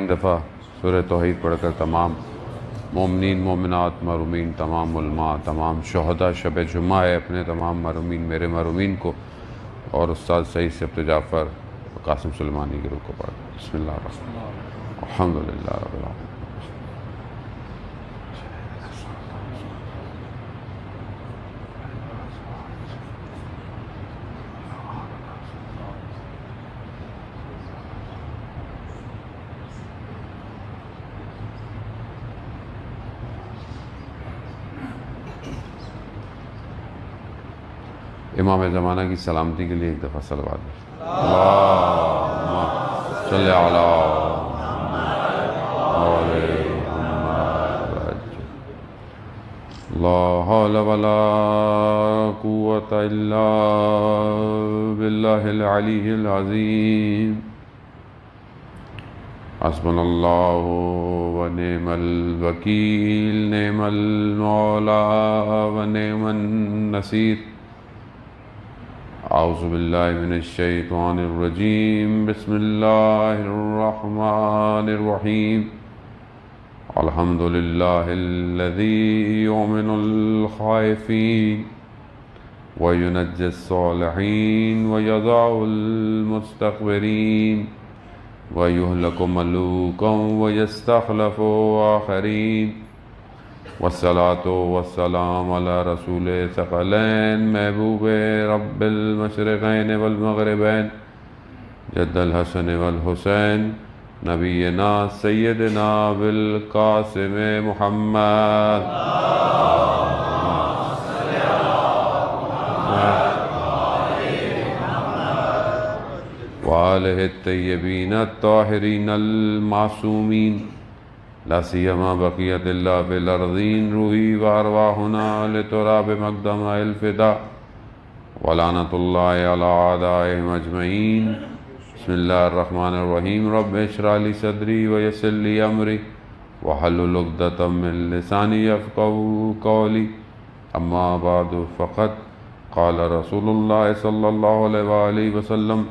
دفعہ سورہ توحید پڑھ کر تمام مومنین مومنات مرحومین تمام علماء تمام شہداء شب جمعہ ہے اپنے تمام مرحومین میرے مرحومین کو اور استاد سعید سبت جعفر قاسم سلیمانی کی روح کو پڑھ بسم اللہ الرحمن الرحیم الحمدللہ رب العالمین امام زمانہ کی سلامتی کے لیے ایک دفعہ صلوات اللہم صلی علی لا حول ولا قوة الا باللہ العلی العظیم حسبنا اللہ ونعم الوکیل نعم المولا ونعم النصیر اعوذ باللہ من الشیطان الرجیم بسم اللہ الرحمن الرحیم الحمدللہ الذی یؤمن الخائفین وینجی الصالحین ویضع المستکبرین ویہلک ملوکا ویستخلف آخرین والصلاة والسلام علی رسول ثقلین محبوب رب المشرقین والمغربین جد الحسن والحسین نبینا سیدنا بالقاسم محمد وآلہ الطیبین الطاہرین المعصومین لا سیما بقیت اللہ فی الارضین روحی وارواحنا لتراب مقدم الفدا ولعنت اللہ علی اعدائهم اجمعین بسم اللہ الرحمن الرحیم رب اشرح لی صدری ویسر لی امری واحلل عقدۃ من لسانی یفقهوا قولی اما بعد فقد قال رسول اللہ صلی اللہ علیہ وآلہ وسلم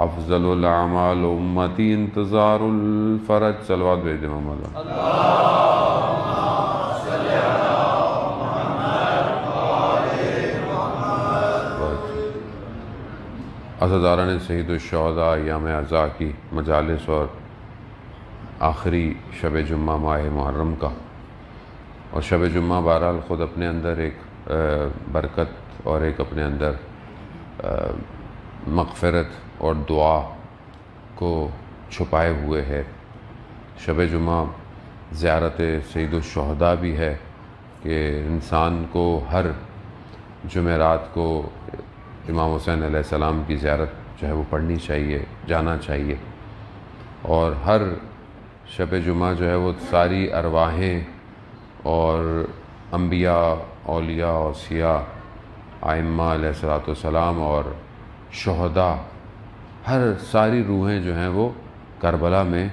افضل الاعمال امتی انتظار الفرج صلوات بھیج دیں محمد اللہم صلی علی محمد وآلِ محمد عزاداران سید الشہداء ایام عزا کی مجالس اور آخری شب جمعہ ماہ محرم کا اور شب جمعہ بہرحال خود اپنے اندر ایک برکت اور ایک اپنے اندر مغفرت اور دعا کو چھپائے ہوئے ہے شب جمعہ زیارت سید الشہداء بھی ہے کہ انسان کو ہر جمعرات کو امام حسین علیہ السلام کی زیارت جو ہے وہ پڑھنی چاہیے جانا چاہیے اور ہر شب جمعہ جو ہے وہ ساری ارواحیں اور انبیاء اولیاء اوصیاء ائمہ علیہ السلام اور شہداء ہر ساری روحیں جو ہیں وہ کربلا میں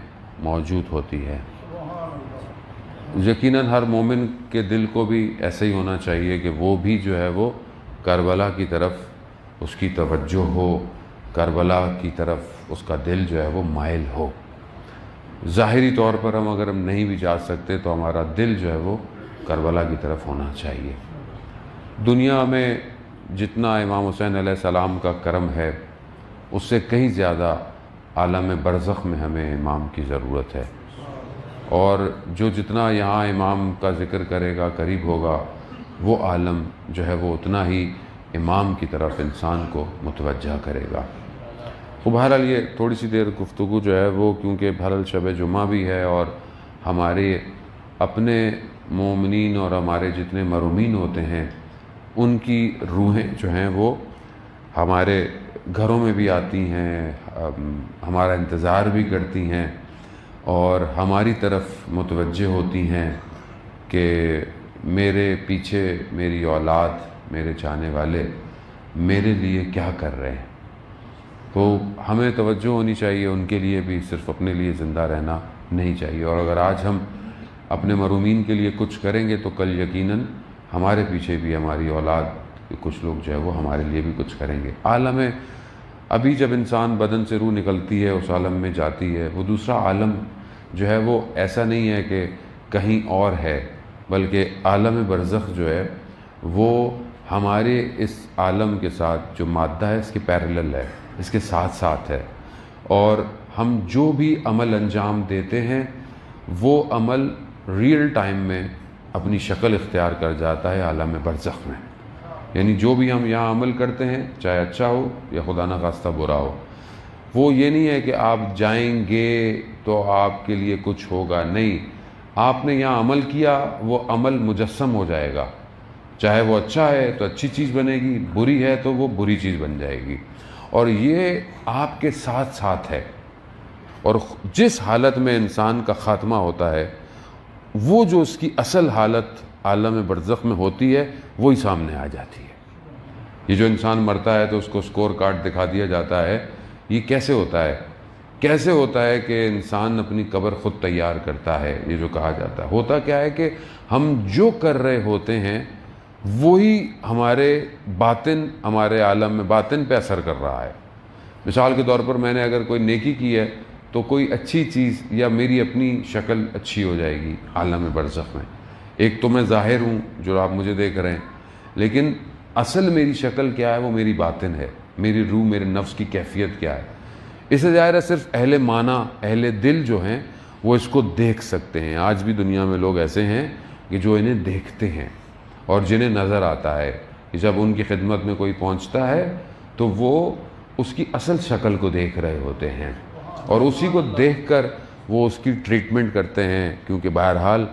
موجود ہوتی ہے یقیناً ہر مومن کے دل کو بھی ایسے ہی ہونا چاہیے کہ وہ بھی جو ہے وہ کربلا کی طرف اس کی توجہ ہو کربلا کی طرف اس کا دل جو ہے وہ مائل ہو ظاہری طور پر اگر ہم نہیں بھی جا سکتے تو ہمارا دل جو ہے وہ کربلا کی طرف ہونا چاہیے دنیا میں جتنا امام حسین علیہ السلام کا کرم ہے اس سے کہیں زیادہ عالم برزخ میں ہمیں امام کی ضرورت ہے اور جو جتنا یہاں امام کا ذکر کرے گا قریب ہوگا وہ عالم جو ہے وہ اتنا ہی امام کی طرف انسان کو متوجہ کرے گا بہرحال یہ تھوڑی سی دیر گفتگو جو ہے وہ کیونکہ بہرحال شب جمعہ بھی ہے اور ہمارے اپنے مومنین اور ہمارے جتنے مرحومین ہوتے ہیں ان کی روحیں جو ہیں وہ ہمارے گھروں میں بھی آتی ہیں ہمارا انتظار بھی کرتی ہیں اور ہماری طرف متوجہ ہوتی ہیں کہ میرے پیچھے میری اولاد میرے چاہنے والے میرے لیے کیا کر رہے ہیں تو ہمیں توجہ ہونی چاہیے ان کے لیے بھی صرف اپنے لیے زندہ رہنا نہیں چاہیے اور اگر آج ہم اپنے مرحومین کے لیے کچھ کریں گے تو کل یقیناً ہمارے پیچھے بھی ہماری اولاد کہ کچھ لوگ جو ہے وہ ہمارے لیے بھی کچھ کریں گے. عالم ابھی جب انسان بدن سے روح نکلتی ہے اس عالم میں جاتی ہے, وہ دوسرا عالم جو ہے وہ ایسا نہیں ہے کہ کہیں اور ہے، بلکہ عالم برزخ جو ہے وہ ہمارے اس عالم کے ساتھ جو مادہ ہے اس کے پیرلل ہے، اس کے ساتھ ساتھ ہے، اور ہم جو بھی عمل انجام دیتے ہیں وہ عمل ریئل ٹائم میں اپنی شکل اختیار کر جاتا ہے عالم برزخ میں. یعنی جو بھی ہم یہاں عمل کرتے ہیں چاہے اچھا ہو یا خدا نخواستہ برا ہو، وہ یہ نہیں ہے کہ آپ جائیں گے تو آپ کے لیے کچھ ہوگا، نہیں، آپ نے یہاں عمل کیا وہ عمل مجسم ہو جائے گا، چاہے وہ اچھا ہے تو اچھی چیز بنے گی، بری ہے تو وہ بری چیز بن جائے گی، اور یہ آپ کے ساتھ ساتھ ہے. اور جس حالت میں انسان کا خاتمہ ہوتا ہے وہ جو اس کی اصل حالت عالم برزخ میں ہوتی ہے وہی سامنے آ جاتی ہے. یہ جو انسان مرتا ہے تو اس کو سکور کارڈ دکھا دیا جاتا ہے. یہ کیسے ہوتا ہے؟ کیسے ہوتا ہے کہ انسان اپنی قبر خود تیار کرتا ہے؟ یہ جو کہا جاتا ہے، ہوتا کیا ہے کہ ہم جو کر رہے ہوتے ہیں وہی ہمارے باطن، ہمارے عالم میں باطن پہ اثر کر رہا ہے. مثال کے طور پر میں نے اگر کوئی نیکی کی ہے تو کوئی اچھی چیز یا میری اپنی شکل اچھی ہو جائے گی عالم برزخ میں. ایک تو میں ظاہر ہوں جو آپ مجھے دیکھ رہے ہیں، لیکن اصل میری شکل کیا ہے؟ وہ میری باطن ہے، میری روح، میرے نفس کی کیفیت کیا ہے. اس سے ظاہر ہے صرف اہل معنی، اہل دل جو ہیں وہ اس کو دیکھ سکتے ہیں. آج بھی دنیا میں لوگ ایسے ہیں کہ جو انہیں دیکھتے ہیں اور جنہیں نظر آتا ہے کہ جب ان کی خدمت میں کوئی پہنچتا ہے تو وہ اس کی اصل شکل کو دیکھ رہے ہوتے ہیں اور اسی کو دیکھ کر وہ اس کی ٹریٹمنٹ کرتے ہیں. کیونکہ بہرحال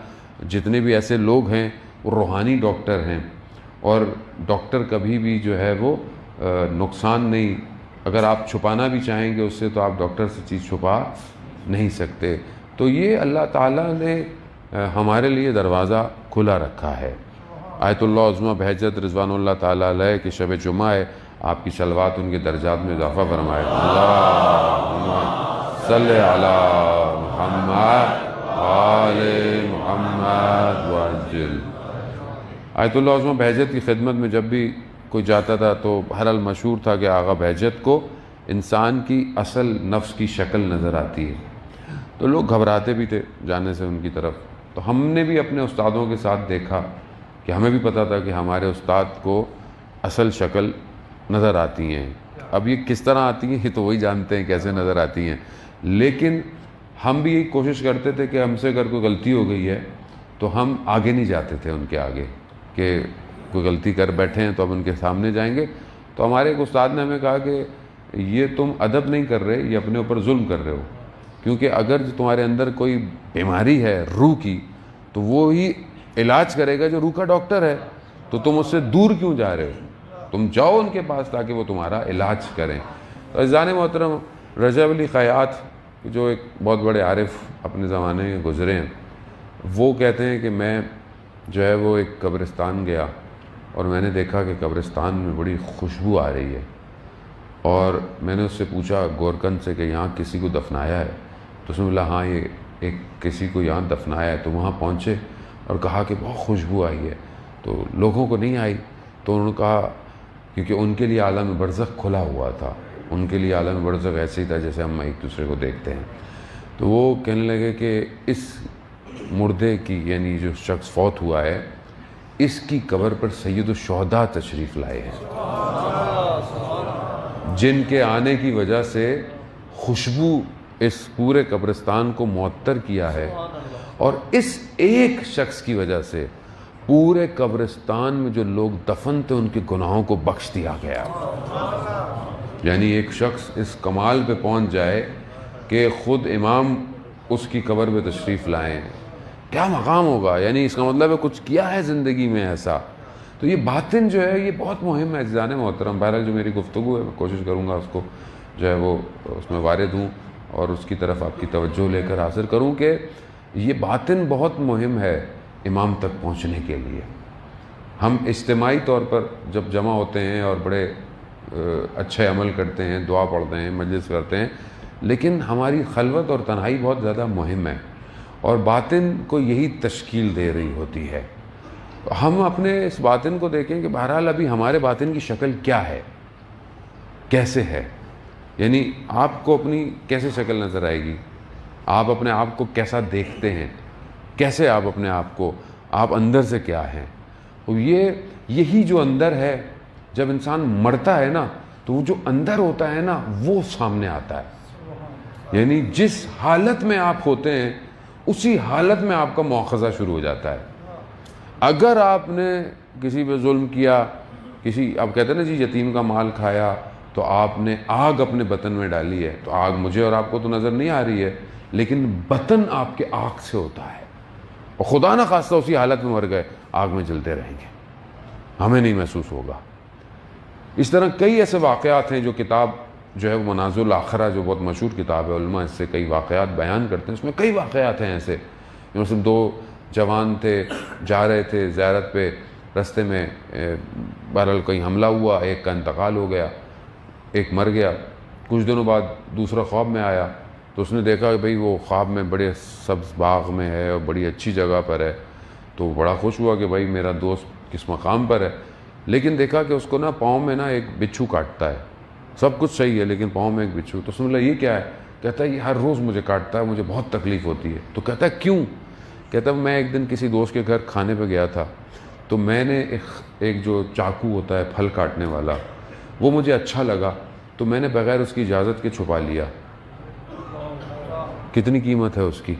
جتنے بھی ایسے لوگ ہیں وہ روحانی ڈاکٹر ہیں، اور ڈاکٹر کبھی بھی جو ہے وہ نقصان نہیں، اگر آپ چھپانا بھی چاہیں گے اس سے تو آپ ڈاکٹر سے چیز چھپا نہیں سکتے. تو یہ اللہ تعالیٰ نے ہمارے لیے دروازہ کھلا رکھا ہے. آیت اللہ عظمہ بہجت رضوان اللہ تعالیٰ علیہ کہ شب جمعہ ہے، آپ کی صلوات ان کے درجات میں اضافہ فرمائے. اللہم صلی علی محمد آل محمد وعجل. آیت اللہ عظمہ بہجت کی خدمت میں جب بھی کوئی جاتا تھا تو بہرحال مشہور تھا کہ آغا بہجت کو انسان کی اصل نفس کی شکل نظر آتی ہے، تو لوگ گھبراتے بھی تھے جانے سے ان کی طرف. تو ہم نے بھی اپنے استادوں کے ساتھ دیکھا کہ ہمیں بھی پتہ تھا کہ ہمارے استاد کو اصل شکل نظر آتی ہیں. اب یہ کس طرح آتی ہیں یہ تو وہی جانتے ہیں کیسے نظر آتی ہیں، لیکن ہم بھی یہی کوشش کرتے تھے کہ ہم سے اگر کوئی غلطی ہو گئی ہے تو ہم آگے نہیں جاتے تھے ان کے آگے، کہ کوئی غلطی کر بیٹھے ہیں تو اب ان کے سامنے جائیں گے. تو ہمارے ایک استاد نے ہمیں کہا کہ یہ تم ادب نہیں کر رہے، یہ اپنے اوپر ظلم کر رہے ہو، کیونکہ اگر تمہارے اندر کوئی بیماری ہے روح کی تو وہی علاج کرے گا جو روح کا ڈاکٹر ہے، تو تم اس سے دور کیوں جا رہے ہو؟ تم جاؤ ان کے پاس تاکہ وہ تمہارا علاج کریں. عزیزان محترم، رجب علی خیاط جو ایک بہت بڑے عارف اپنے زمانے میں گزرے ہیں، وہ کہتے ہیں کہ میں جو ہے وہ ایک قبرستان گیا اور میں نے دیکھا کہ قبرستان میں بڑی خوشبو آ رہی ہے، اور میں نے اس سے پوچھا گورکن سے کہ یہاں کسی کو دفنایا ہے؟ تو اس نے بولا ہاں یہ ایک کسی کو یہاں دفنایا ہے. تو وہاں پہنچے اور کہا کہ بہت خوشبو آئی ہے. تو لوگوں کو نہیں آئی، تو انہوں نے کہا کیونکہ ان کے لیے عالم برزخ کھلا ہوا تھا، ان کے لیے عالم برزخ ایسے ہی تھا جیسے ہم ایک دوسرے کو دیکھتے ہیں. تو وہ کہنے لگے کہ اس مردے کی، یعنی جو شخص فوت ہوا ہے، اس کی قبر پر سید الشہداء تشریف لائے ہیں، جن کے آنے کی وجہ سے خوشبو اس پورے قبرستان کو معطر کیا ہے، اور اس ایک شخص کی وجہ سے پورے قبرستان میں جو لوگ دفن تھے ان کے گناہوں کو بخش دیا گیا. یعنی ایک شخص اس کمال پہ پہنچ جائے کہ خود امام اس کی قبر پہ تشریف لائیں، کیا مقام ہوگا. یعنی اس کا مطلب ہے کچھ کیا ہے زندگی میں ایسا. تو یہ باطن جو ہے یہ بہت مہم ہے عزیزان محترم. بہرحال جو میری گفتگو ہے میں کوشش کروں گا اس کو جو ہے وہ اس میں وارد ہوں اور اس کی طرف آپ کی توجہ لے کر حاضر کروں کہ یہ باطن بہت مہم ہے امام تک پہنچنے کے لیے. ہم اجتماعی طور پر جب جمع ہوتے ہیں اور بڑے اچھے عمل کرتے ہیں، دعا پڑھتے ہیں، مجلس کرتے ہیں، لیکن ہماری خلوت اور تنہائی بہت زیادہ مہم ہے، اور باطن کو یہی تشکیل دے رہی ہوتی ہے. ہم اپنے اس باطن کو دیکھیں کہ بہرحال ابھی ہمارے باطن کی شکل کیا ہے، کیسے ہے. یعنی آپ کو اپنی کیسے شکل نظر آئے گی؟ آپ اپنے آپ کو کیسا دیکھتے ہیں، کیسے آپ اپنے آپ کو، آپ اندر سے کیا ہیں. اور یہی جو اندر ہے، جب انسان مرتا ہے نا تو وہ جو اندر ہوتا ہے نا وہ سامنے آتا ہے. یعنی جس حالت میں آپ ہوتے ہیں اسی حالت میں آپ کا مواخذہ شروع ہو جاتا ہے. اگر آپ نے کسی پہ ظلم کیا، آپ کہتے ہیں نا جی یتیم کا مال کھایا، تو آپ نے آگ اپنے بطن میں ڈالی ہے، تو آگ مجھے اور آپ کو تو نظر نہیں آ رہی ہے، لیکن بطن آپ کے آگ سے ہوتا ہے، اور خدا نہ خواستہ اسی حالت میں مر گئے، آگ میں جلتے رہیں گے، ہمیں نہیں محسوس ہوگا. اس طرح کئی ایسے واقعات ہیں جو کتاب جو ہے وہ منازل الاخرہ جو بہت مشہور کتاب ہے، علماء اس سے کئی واقعات بیان کرتے ہیں. اس میں کئی واقعات ہیں ایسے، مثلا 2 جوان تھے، جا رہے تھے زیارت پہ، رستے میں بہرحال کہیں حملہ ہوا، ایک کا انتقال ہو گیا، ایک مر گیا. کچھ دنوں بعد دوسرا خواب میں آیا، تو اس نے دیکھا کہ بھئی وہ خواب میں بڑے سبز باغ میں ہے اور بڑی اچھی جگہ پر ہے. تو بڑا خوش ہوا کہ بھئی میرا دوست کس مقام پر ہے، لیکن دیکھا کہ اس کو نا پاؤں میں نا ایک بچھو کاٹتا ہے. سب کچھ صحیح ہے لیکن پاؤں میں ایک بچھو. تو اس نے بولا یہ کیا ہے؟ کہتا ہے یہ ہر روز مجھے کاٹتا ہے، مجھے بہت تکلیف ہوتی ہے. تو کہتا ہے کیوں؟ کہتا ہے میں ایک دن کسی دوست کے گھر کھانے پہ گیا تھا، تو میں نے ایک جو چاقو ہوتا ہے پھل کاٹنے والا، وہ مجھے اچھا لگا، تو میں نے بغیر اس کی اجازت کے چھپا لیا. کتنی قیمت ہے اس کی؟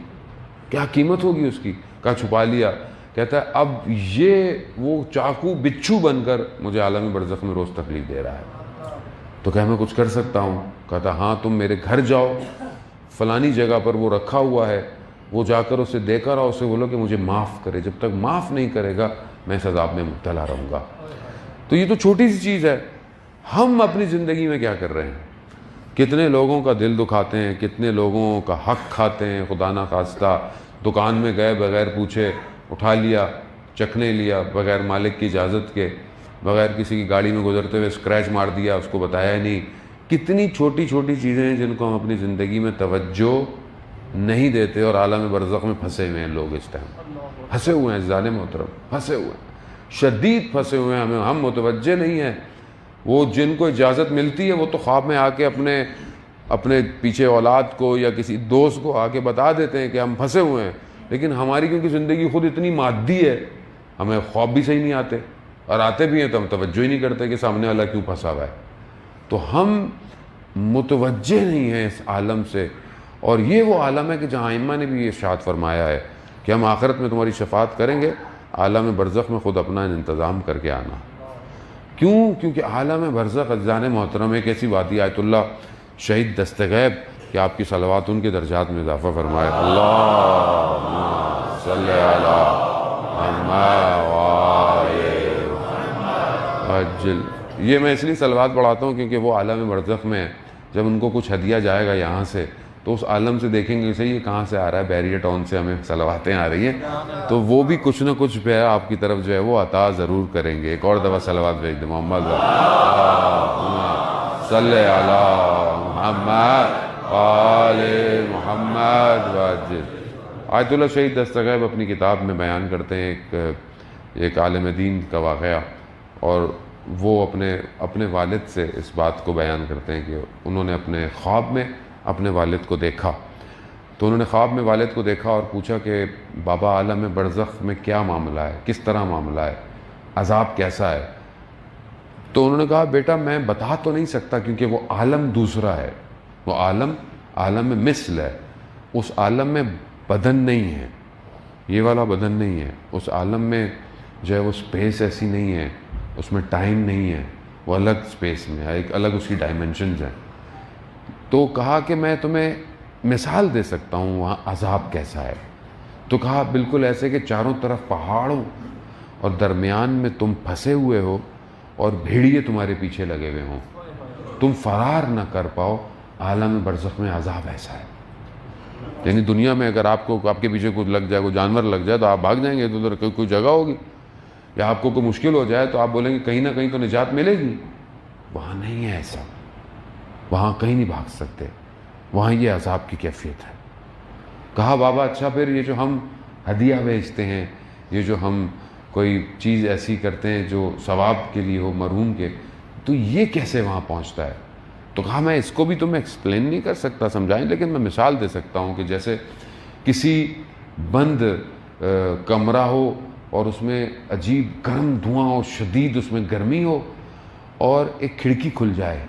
کیا قیمت ہوگی اس کی؟ کہا چھپا لیا. کہتا ہے اب یہ وہ چاقو بچھو بن کر مجھے عالم برزخ میں روز تکلیف دے رہا ہے. تو کہا میں کچھ کر سکتا ہوں؟ کہتا ہاں تم میرے گھر جاؤ، فلانی جگہ پر وہ رکھا ہوا ہے، وہ جا کر اسے دے کر آؤ، اسے بولو کہ مجھے معاف کرے، جب تک معاف نہیں کرے گا میں اس عذاب میں مبتلا رہوں گا. تو یہ تو چھوٹی سی چیز ہے. ہم اپنی زندگی میں کیا کر رہے ہیں؟ کتنے لوگوں کا دل دکھاتے ہیں، کتنے لوگوں کا حق کھاتے ہیں. خدا نہ خواستہ دکان میں گئے بغیر پوچھے اٹھا لیا، چکھنے لیا، بغیر مالک کی اجازت کے، بغیر کسی کی گاڑی میں گزرتے ہوئے اسکریچ مار دیا، اس کو بتایا نہیں. کتنی چھوٹی چھوٹی چیزیں ہیں جن کو ہم اپنی زندگی میں توجہ نہیں دیتے، اور عالم برزخ میں پھنسے ہوئے ہیں لوگ. اس ٹائم پھنسے ہوئے ہیں ظالم محترم، پھنسے ہوئے ہیں، شدید پھنسے ہوئے ہیں. ہم متوجہ نہیں ہیں. وہ جن کو اجازت ملتی ہے وہ تو خواب میں آ کے اپنے پیچھے اولاد کو یا کسی دوست کو آ کے بتا دیتے ہیں کہ ہم پھنسے ہوئے ہیں. لیکن ہماری کیونکہ زندگی خود اتنی مادی ہے، ہمیں خواب بھی صحیح نہیں آتے، اور آتے بھی ہیں تو ہم توجہ ہی نہیں کرتے کہ سامنے والا کیوں پھنسا ہوا ہے. تو ہم متوجہ نہیں ہیں اس عالم سے. اور یہ وہ عالم ہے کہ جہاں ائمہ نے بھی ارشاد فرمایا ہے کہ ہم آخرت میں تمہاری شفاعت کریں گے، عالم برزخ میں خود اپنا انتظام کر کے آنا. کیوں؟ کیونکہ عالم برزخ عزیزان محترم ایک ایسی وادی، آیت اللہ شہید دستغیب، کہ آپ کی صلوات ان کے درجات میں اضافہ فرمائے. اللہم صلی علی محمد وعجل. یہ میں اس لیے صلوات پڑھاتا ہوں کیونکہ وہ عالم برزخ میں جب ان کو کچھ ہدیہ جائے گا یہاں سے، تو اس عالم سے دیکھیں گے صحیح یہ کہاں سے آ رہا ہے، بیریہ ٹاؤن سے ہمیں صلواتیں آ رہی ہیں، تو وہ بھی کچھ نہ کچھ پہ آپ کی طرف جو ہے وہ عطا ضرور کریں گے. ایک اور دفعہ صلوات بھیج دیں. محمد صلی علی محمد آل محمد وعجل. آیت اللہ شہید دستغیب اپنی کتاب میں بیان کرتے ہیں ایک عالم دین کا واقعہ، اور وہ اپنے والد سے اس بات کو بیان کرتے ہیں کہ انہوں نے اپنے خواب میں اپنے والد کو دیکھا. تو انہوں نے خواب میں والد کو دیکھا اور پوچھا کہ بابا عالم برزخ میں کیا معاملہ ہے، کس طرح معاملہ ہے، عذاب کیسا ہے؟ تو انہوں نے کہا بیٹا میں بتا تو نہیں سکتا کیونکہ وہ عالم دوسرا ہے، وہ عالم میں مثل ہے، اس عالم میں بدن نہیں ہے، یہ والا بدن نہیں ہے، اس عالم میں جو ہے وہ سپیس ایسی نہیں ہے، اس میں ٹائم نہیں ہے، وہ الگ سپیس میں ہے، ایک الگ اس کی ڈائمنشنز ہیں. تو کہا کہ میں تمہیں مثال دے سکتا ہوں وہاں عذاب کیسا ہے. تو کہا بالکل ایسے کہ چاروں طرف پہاڑوں اور درمیان میں تم پھنسے ہوئے ہو اور بھیڑیے تمہارے پیچھے لگے ہوئے ہوں، تم فرار نہ کر پاؤ. عالم برزخ میں عذاب ایسا ہے. یعنی دنیا میں اگر آپ کے پیچھے کچھ لگ جائے، کوئی جانور لگ جائے تو آپ بھاگ جائیں گے، تو ادھر کوئی جگہ ہوگی، یا آپ کو کوئی مشکل ہو جائے تو آپ بولیں گے کہیں نہ کہیں تو نجات ملے گی. وہاں نہیں ہے ایسا، وہاں کہیں نہیں بھاگ سکتے، وہاں یہ عذاب کی کیفیت ہے. کہا بابا اچھا پھر یہ جو ہم ہدیہ بھیجتے ہیں، یہ جو ہم کوئی چیز ایسی کرتے ہیں جو ثواب کے لیے ہو مرحوم کے، تو یہ کیسے وہاں پہنچتا ہے؟ تو کہا میں اس کو بھی تمہیں ایکسپلین نہیں کر سکتا سمجھائیں، لیکن میں مثال دے سکتا ہوں کہ جیسے کسی بند کمرہ ہو اور اس میں عجیب گرم دھواں ہو، شدید اس میں گرمی ہو، اور ایک کھڑکی کھل جائے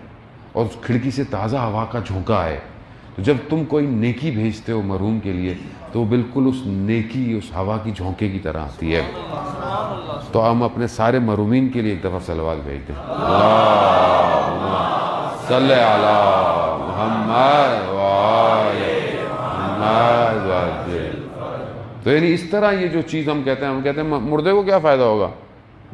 اور اس کھڑکی سے تازہ ہوا کا جھونکا آئے، تو جب تم کوئی نیکی بھیجتے ہو مرحوم کے لیے تو وہ بالکل اس نیکی، اس ہوا کی جھونکے کی طرح آتی ہے۔ تو ہم اپنے سارے مرحومین کے لیے ایک دفعہ صلوات بھیج دیں، اللہم صلی علی محمد وآل محمد وعجل۔ تو یعنی اس طرح یہ جو چیز ہم کہتے ہیں مردے کو کیا فائدہ ہوگا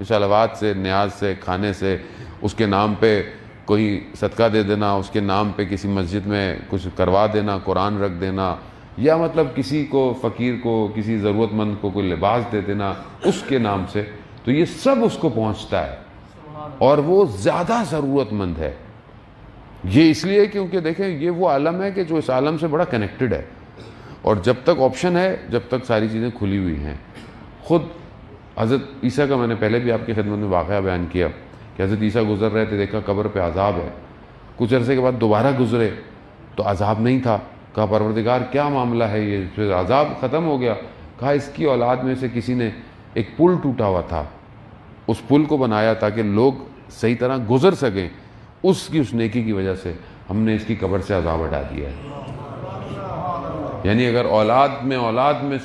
صلوات سے، نیاز سے، کھانے سے، اس کے نام پہ کوئی صدقہ دے دینا، اس کے نام پہ کسی مسجد میں کچھ کروا دینا، قرآن رکھ دینا، یا مطلب کسی کو فقیر کو، کسی ضرورت مند کو کوئی لباس دے دینا اس کے نام سے، تو یہ سب اس کو پہنچتا ہے اور وہ زیادہ ضرورت مند ہے۔ یہ اس لیے کیونکہ دیکھیں یہ وہ عالم ہے کہ جو اس عالم سے بڑا کنیکٹڈ ہے، اور جب تک آپشن ہے، جب تک ساری چیزیں کھلی ہوئی ہیں۔ خود حضرت عیسیٰ کا میں نے پہلے بھی آپ کی خدمت میں واقعہ بیان کیا کہ حضرت عیسیٰ گزر رہے تھے، دیکھا قبر پہ عذاب ہے، کچھ عرصے کے بعد دوبارہ گزرے تو عذاب نہیں تھا، کہا پروردگار کیا معاملہ ہے یہ، پھر عذاب ختم ہو گیا، کہا اس کی اولاد میں سے کسی نے ایک پل ٹوٹا ہوا تھا، اس پل کو بنایا تاکہ لوگ صحیح طرح گزر سکیں، اس نیکی کی وجہ سے ہم نے اس کی قبر سے عذاب ہٹا دیا ہے۔ یعنی اگر اولاد میں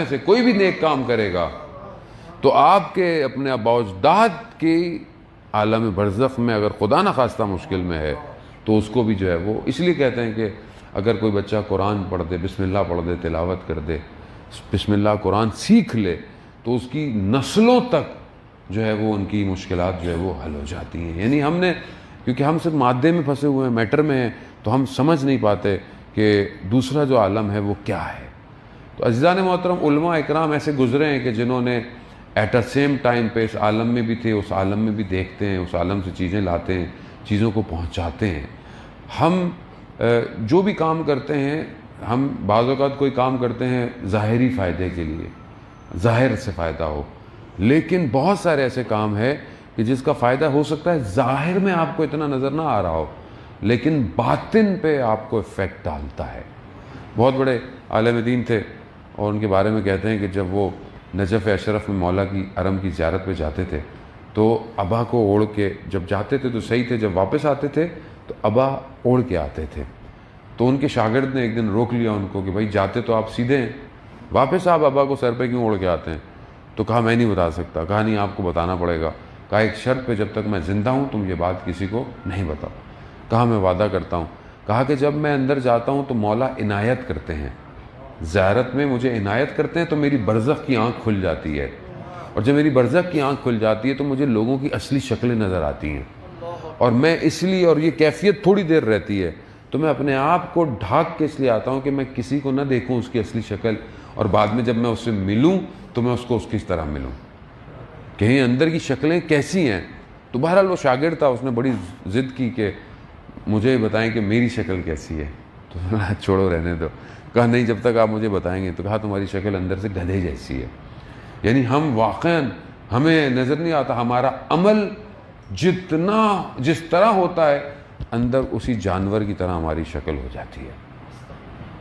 سے کوئی بھی نیک کام کرے گا تو آپ کے اپنے آباء و اجداد کی عالم برزخ میں اگر خدا نہ خواستہ مشکل میں ہے تو اس کو بھی جو ہے وہ، اس لیے کہتے ہیں کہ اگر کوئی بچہ قرآن پڑھ دے، بسم اللہ پڑھ دے، تلاوت کر دے، بسم اللہ قرآن سیکھ لے تو اس کی نسلوں تک جو ہے وہ ان کی مشکلات جو ہے وہ حل ہو جاتی ہیں۔ یعنی ہم نے، کیونکہ ہم صرف مادے میں پھنسے ہوئے ہیں، میٹر میں ہیں، تو ہم سمجھ نہیں پاتے کہ دوسرا جو عالم ہے وہ کیا ہے۔ تو عزیزان محترم، علماء اکرام ایسے گزرے ہیں کہ جنہوں نے ایٹ اے سیم ٹائم پہ اس عالم میں بھی تھے، اس عالم میں بھی دیکھتے ہیں، اس عالم سے چیزیں لاتے ہیں، چیزوں کو پہنچاتے ہیں۔ ہم جو بھی کام کرتے ہیں، ہم بعض اوقات کوئی کام کرتے ہیں ظاہری فائدے کے لیے، ظاہر سے فائدہ ہو، لیکن بہت سارے ایسے کام ہیں کہ جس کا فائدہ ہو سکتا ہے ظاہر میں آپ کو اتنا نظر نہ آ رہا ہو، لیکن باطن پہ آپ کو افیکٹ ڈالتا ہے۔ بہت بڑے عالم دین تھے اور ان کے بارے میں کہتے ہیں کہ جب وہ نجف اشرف میں مولا کی حرم کی زیارت پہ جاتے تھے تو ابا کو اوڑھ کے، جب جاتے تھے تو صحیح تھے، جب واپس آتے تھے تو ابا اوڑھ کے آتے تھے۔ تو ان کے شاگرد نے ایک دن روک لیا ان کو کہ بھائی جاتے تو آپ سیدھے ہیں، واپس آپ ابا کو سر پہ کیوں اوڑھ کے آتے ہیں؟ تو کہا میں نہیں بتا سکتا۔ کہا نہیں، آپ کو بتانا پڑے گا۔ کہا ایک شرط پہ، جب تک میں زندہ ہوں تم یہ بات کسی کو نہیں بتاؤ۔ کہا میں وعدہ کرتا ہوں۔ کہا کہ جب میں اندر جاتا ہوں تو مولا عنایت کرتے ہیں، زیارت میں مجھے عنایت کرتے ہیں تو میری برزخ کی آنکھ کھل جاتی ہے، اور جب میری برزخ کی آنکھ کھل جاتی ہے تو مجھے لوگوں کی اصلی شکلیں نظر آتی ہیں، اور میں اس لیے، اور یہ کیفیت تھوڑی دیر رہتی ہے، تو میں اپنے آپ کو ڈھانک کے اس لیے آتا ہوں کہ میں کسی کو نہ دیکھوں اس کی اصلی شکل، اور بعد میں جب میں اس سے ملوں تو میں اس کو اس کی طرح ملوں، کہیں اندر کی شکلیں کیسی ہیں۔ تو بہرحال وہ شاگرد تھا، اس نے بڑی ضد کی کہ مجھے بتائیں کہ میری شکل کیسی ہے۔ تو چھوڑو رہنے دو۔ کہا نہیں، جب تک آپ مجھے بتائیں گے۔ تو کہا تمہاری شکل اندر سے گدھے جیسی ہے۔ یعنی ہم واقعاً، ہمیں نظر نہیں آتا، ہمارا عمل جتنا جس طرح ہوتا ہے اندر اسی جانور کی طرح ہماری شکل ہو جاتی ہے۔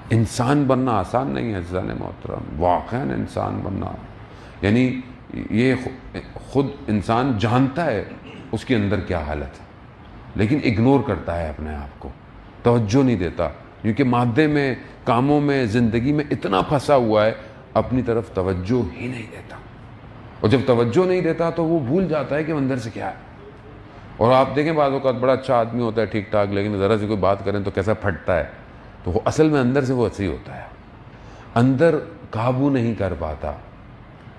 انسان بننا آسان نہیں ہے عزیزان محترم، واقعاً انسان بننا، یعنی یہ خود انسان جانتا ہے اس کے اندر کیا حالت ہے، لیکن اگنور کرتا ہے اپنے آپ کو، توجہ نہیں دیتا، کیونکہ مادے میں، کاموں میں، زندگی میں اتنا پھنسا ہوا ہے، اپنی طرف توجہ ہی نہیں دیتا، اور جب توجہ نہیں دیتا تو وہ بھول جاتا ہے کہ اندر سے کیا ہے۔ اور آپ دیکھیں بعض اوقات بڑا اچھا آدمی ہوتا ہے، ٹھیک ٹھاک، لیکن ذرا سے کوئی بات کریں تو کیسا پھٹتا ہے، تو وہ اصل میں اندر سے وہ ایسے ہی ہوتا ہے، اندر قابو نہیں کر پاتا۔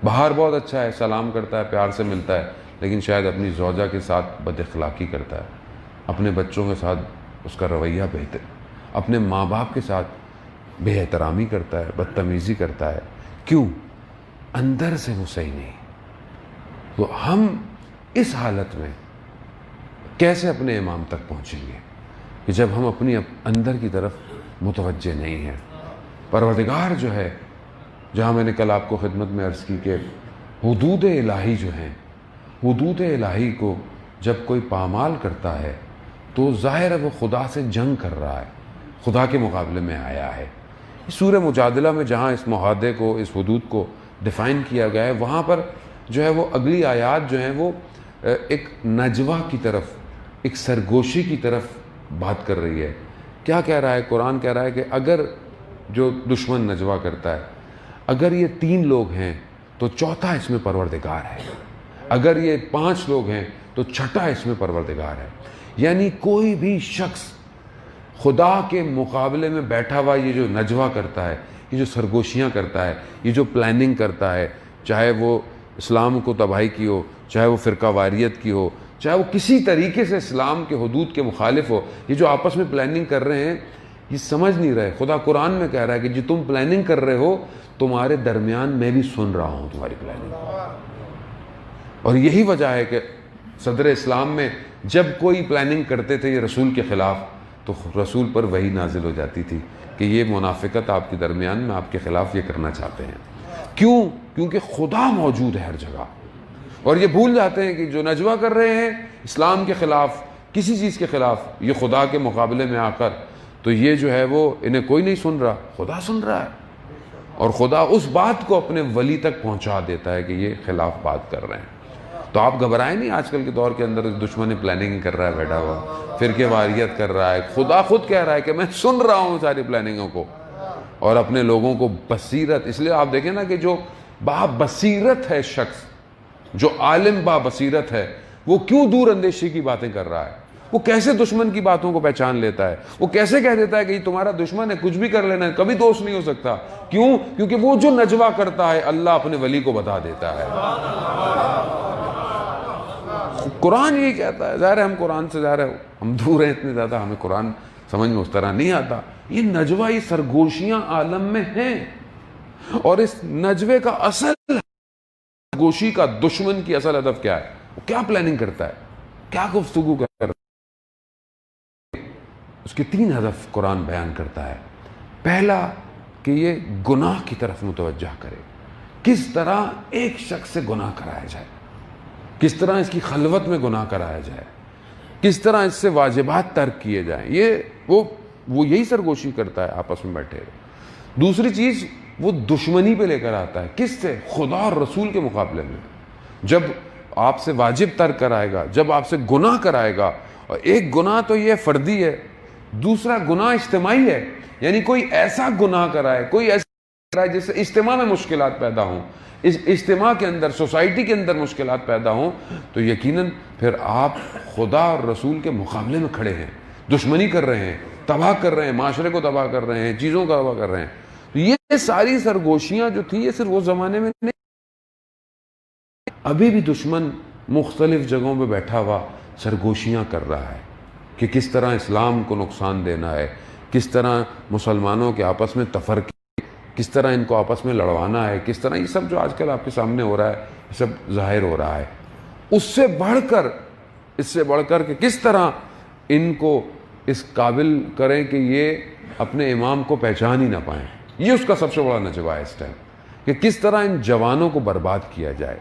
باہر بہت اچھا ہے، سلام کرتا ہے، پیار سے ملتا ہے، لیکن شاید اپنی زوجہ کے ساتھ بد اخلاقی کرتا ہے، اپنے بچوں کے ساتھ اس کا رویہ بہتر، اپنے ماں باپ کے ساتھ بے احترامی کرتا ہے، بدتمیزی کرتا ہے۔ کیوں؟ اندر سے وہ صحیح نہیں۔ تو ہم اس حالت میں کیسے اپنے امام تک پہنچیں گے کہ جب ہم اپنی اندر کی طرف متوجہ نہیں ہیں؟ پروردگار جو ہے، جہاں میں نے کل آپ کو خدمت میں عرض کی کہ حدود الہی جو ہیں، حدود الہی کو جب کوئی پامال کرتا ہے تو ظاہر ہے وہ خدا سے جنگ کر رہا ہے، خدا کے مقابلے میں آیا ہے۔ سورہ مجادلہ میں جہاں اس معاہدے کو، اس حدود کو ڈیفائن کیا گیا ہے، وہاں پر جو ہے وہ اگلی آیات جو ہیں وہ ایک نجوہ کی طرف، ایک سرگوشی کی طرف بات کر رہی ہے۔ کیا کہہ رہا ہے قرآن؟ کہہ رہا ہے کہ اگر جو دشمن نجوہ کرتا ہے، اگر یہ 3 لوگ ہیں تو چوتھا اس میں پروردگار ہے، اگر یہ 5 لوگ ہیں تو چھٹا اس میں پروردگار ہے۔ یعنی کوئی بھی شخص خدا کے مقابلے میں بیٹھا ہوا یہ جو نجوہ کرتا ہے، یہ جو سرگوشیاں کرتا ہے، یہ جو پلاننگ کرتا ہے، چاہے وہ اسلام کو تباہی کی ہو، چاہے وہ فرقہ واریت کی ہو، چاہے وہ کسی طریقے سے اسلام کے حدود کے مخالف ہو، یہ جو آپس میں پلاننگ کر رہے ہیں یہ سمجھ نہیں رہے۔ خدا قرآن میں کہہ رہا ہے کہ جو تم پلاننگ کر رہے ہو، تمہارے درمیان میں بھی سن رہا ہوں تمہاری پلاننگ۔ اور یہی وجہ ہے کہ صدر اسلام میں جب کوئی پلاننگ کرتے تھے یہ رسول کے خلاف، تو رسول پر وحی نازل ہو جاتی تھی کہ یہ منافقت آپ کے درمیان میں آپ کے خلاف یہ کرنا چاہتے ہیں۔ کیوں؟ کیونکہ خدا موجود ہے ہر جگہ، اور یہ بھول جاتے ہیں کہ جو نجوہ کر رہے ہیں اسلام کے خلاف، کسی چیز کے خلاف، یہ خدا کے مقابلے میں آ کر، تو یہ جو ہے وہ انہیں کوئی نہیں سن رہا، خدا سن رہا ہے، اور خدا اس بات کو اپنے ولی تک پہنچا دیتا ہے کہ یہ خلاف بات کر رہے ہیں۔ تو آپ گھبرائیں نہیں، آج کل کے دور کے اندر دشمن پلاننگ کر رہا ہے بیٹھا ہوا، فرقے واریت کر رہا ہے، خدا خود کہہ رہا ہے کہ میں سن رہا ہوں ساری پلاننگوں کو، اور اپنے لوگوں کو بصیرت، اس لیے آپ دیکھیں نا کہ جو با بصیرت ہے شخص، جو عالم با بصیرت ہے، وہ کیوں دور اندیشی کی باتیں کر رہا ہے؟ وہ کیسے دشمن کی باتوں کو پہچان لیتا ہے؟ وہ کیسے کہہ دیتا ہے کہ یہ تمہارا دشمن ہے، کچھ بھی کر لینا ہے، کبھی دوست نہیں ہو سکتا؟ کیوں؟ کیونکہ وہ جو نجوہ کرتا ہے اللہ اپنے ولی کو بتا دیتا ہے۔ قرآن یہی کہتا ہے، ظاہر ہے ہم قرآن سے ظاہر ہے ہم دور ہیں اتنے زیادہ، ہمیں قرآن سمجھ میں اس طرح نہیں آتا۔ یہ نجوہ، یہ سرگوشیاں عالم میں ہیں، اور اس نجوے کا اصل سرگوشی کا دشمن کی اصل ہدف کیا ہے؟ وہ کیا پلاننگ کرتا ہے، کیا گفتگو کرتا ہے؟ اس کے 3 ہدف قرآن بیان کرتا ہے۔ پہلا کہ یہ گناہ کی طرف متوجہ کرے، کس طرح ایک شخص سے گناہ کرایا جائے، کس طرح اس کی خلوت میں گناہ کرایا جائے، کس طرح اس سے واجبات ترک کیے جائیں۔ یہ وہ یہی سرگوشی کرتا ہے آپس میں بیٹھے۔ دوسری چیز وہ دشمنی پہ لے کر آتا ہے، کس سے؟ خدا اور رسول کے مقابلے میں۔ جب آپ سے واجب ترک کرائے گا، جب آپ سے گناہ کرائے گا، اور ایک گناہ تو یہ فردی ہے، دوسرا گناہ اجتماعی ہے، یعنی کوئی ایسا گناہ کرائے، کوئی ایسا کرائے جس سے اجتماع میں مشکلات پیدا ہوں، اس اجتماع کے اندر، سوسائٹی کے اندر مشکلات پیدا ہوں، تو یقیناً پھر آپ خدا اور رسول کے مقابلے میں کھڑے ہیں، دشمنی کر رہے ہیں، تباہ کر رہے ہیں، معاشرے کو تباہ کر رہے ہیں، چیزوں کو تباہ کر رہے ہیں۔ تو یہ ساری سرگوشیاں جو تھیں یہ صرف وہ زمانے میں نہیں، ابھی بھی دشمن مختلف جگہوں پہ بیٹھا ہوا سرگوشیاں کر رہا ہے کہ کس طرح اسلام کو نقصان دینا ہے، کس طرح مسلمانوں کے آپس میں تفرقے، کس طرح ان کو آپس میں لڑوانا ہے، کس طرح یہ سب جو آج کل آپ کے سامنے ہو رہا ہے یہ سب ظاہر ہو رہا ہے۔ اس سے بڑھ کر کہ کس طرح ان کو اس قابل کریں کہ یہ اپنے امام کو پہچان ہی نہ پائیں، یہ اس کا سب سے بڑا نجوہ ہے اس ٹائم، کہ کس طرح ان جوانوں کو برباد کیا جائے۔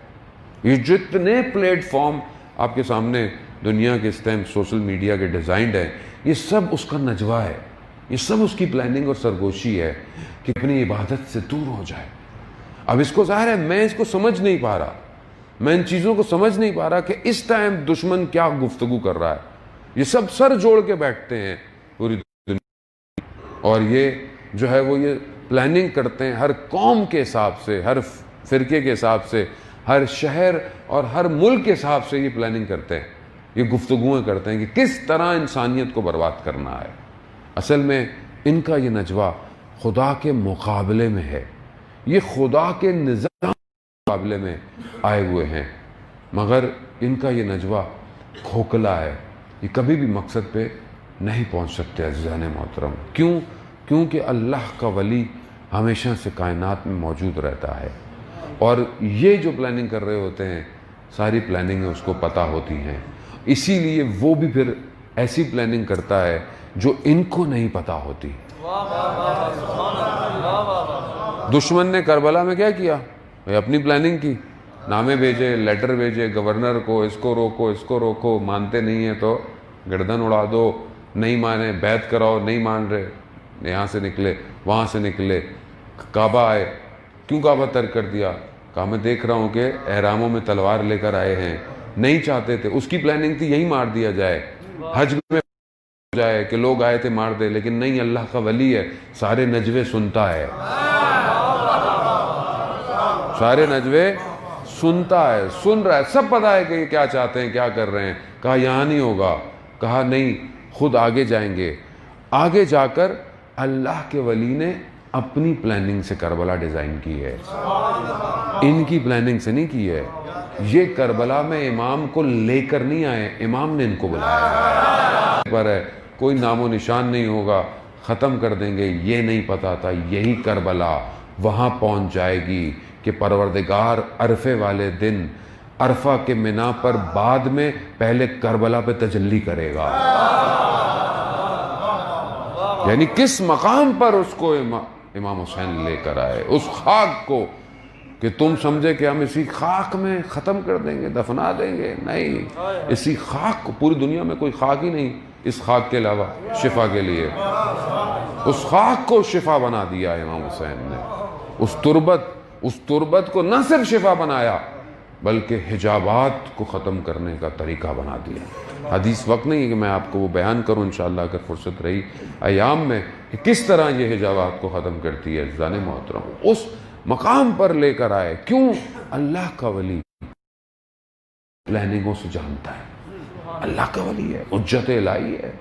یہ جتنے پلیٹ فارم آپ کے سامنے دنیا کے اس ٹائم سوشل میڈیا کے ڈیزائنڈ ہیں، یہ سب اس کا نجوہ ہے، یہ سب اس کی پلاننگ اور سرگوشی ہے کہ اپنی عبادت سے دور ہو جائے۔ اب اس کو ظاہر ہے میں اس کو سمجھ نہیں پا رہا، میں ان چیزوں کو سمجھ نہیں پا رہا کہ اس ٹائم دشمن کیا گفتگو کر رہا ہے۔ یہ سب سر جوڑ کے بیٹھتے ہیں پوری دنیا، اور یہ جو ہے وہ یہ پلاننگ کرتے ہیں ہر قوم کے حساب سے، ہر فرقے کے حساب سے، ہر شہر اور ہر ملک کے حساب سے یہ پلاننگ کرتے ہیں، یہ گفتگویں کرتے ہیں کہ کس طرح انسانیت کو برباد کرنا ہے۔ اصل میں ان کا یہ نجوہ خدا کے مقابلے میں ہے، یہ خدا کے نظام کے مقابلے میں آئے ہوئے ہیں، مگر ان کا یہ نجوہ کھوکھلا ہے، یہ کبھی بھی مقصد پہ نہیں پہنچ سکتے عزیزان محترم۔ کیوں؟ کیونکہ اللہ کا ولی ہمیشہ سے کائنات میں موجود رہتا ہے، اور یہ جو پلاننگ کر رہے ہوتے ہیں ساری پلاننگیں اس کو پتہ ہوتی ہیں، اسی لیے وہ بھی پھر ایسی پلاننگ کرتا ہے جو ان کو نہیں پتہ ہوتی۔ دشمن نے کربلا میں کیا کیا؟ اپنی پلاننگ کی، نامے بھیجے، لیٹر بھیجے گورنر کو، اس کو روکو، اس کو روکو، مانتے نہیں ہیں تو گردن اڑا دو، نہیں مانے بیعت کراؤ، نہیں مان رہے، یہاں سے نکلے وہاں سے نکلے، کعبہ آئے، کیوں کعبہ ترک کر دیا؟ کہا میں دیکھ رہا ہوں کہ احراموں میں تلوار لے کر آئے ہیں، نہیں چاہتے تھے، اس کی پلاننگ تھی یہی مار دیا جائے، حج میں جائے کہ لوگ آئے تھے مار دے، لیکن نہیں، اللہ کا ولی ہے، سارے نجوے سنتا ہے، سارے نجوے سنتا ہے، سن رہا ہے، سب پتا ہے کہ یہ کیا چاہتے ہیں، کیا کر رہے ہیں۔ کہا یہاں نہیں ہوگا، کہا نہیں، خود آگے جائیں گے۔ آگے جا کر اللہ کے ولی نے اپنی پلاننگ سے کربلا ڈیزائن کی ہے، ان کی پلاننگ سے نہیں کی ہے۔ یہ کربلا میں امام کو لے کر نہیں آئے، امام نے ان کو بلایا پر ہے، کوئی نام و نشان نہیں ہوگا، ختم کر دیں گے، یہ نہیں پتا تھا یہی کربلا وہاں پہنچ جائے گی کہ پروردگار عرفے والے دن عرفہ کے منا پر بعد میں پہلے کربلا پہ تجلی کرے گا۔ یعنی کس مقام پر اس کو امام حسین لے کر آئے، اس خاک کو، کہ تم سمجھے کہ ہم اسی خاک میں ختم کر دیں گے، دفنا دیں گے، نہیں، اسی خاک کو، پوری دنیا میں کوئی خاک ہی نہیں اس خاک کے علاوہ شفا کے لیے، اس خاک کو شفا بنا دیا امام حسین نے، اس تربت کو نہ صرف شفا بنایا بلکہ حجابات کو ختم کرنے کا طریقہ بنا دیا۔ حدیث وقت نہیں ہے کہ میں آپ کو وہ بیان کروں، انشاءاللہ اگر فرصت رہی ایام میں، کہ کس طرح یہ حجابات کو ختم کرتی ہے۔ عزیزان محترم، اس مقام پر لے کر آئے، کیوں؟ اللہ کا ولی پلاننگوں سے جانتا ہے، اللہ کا ولی ہے، حجت الہی ہے۔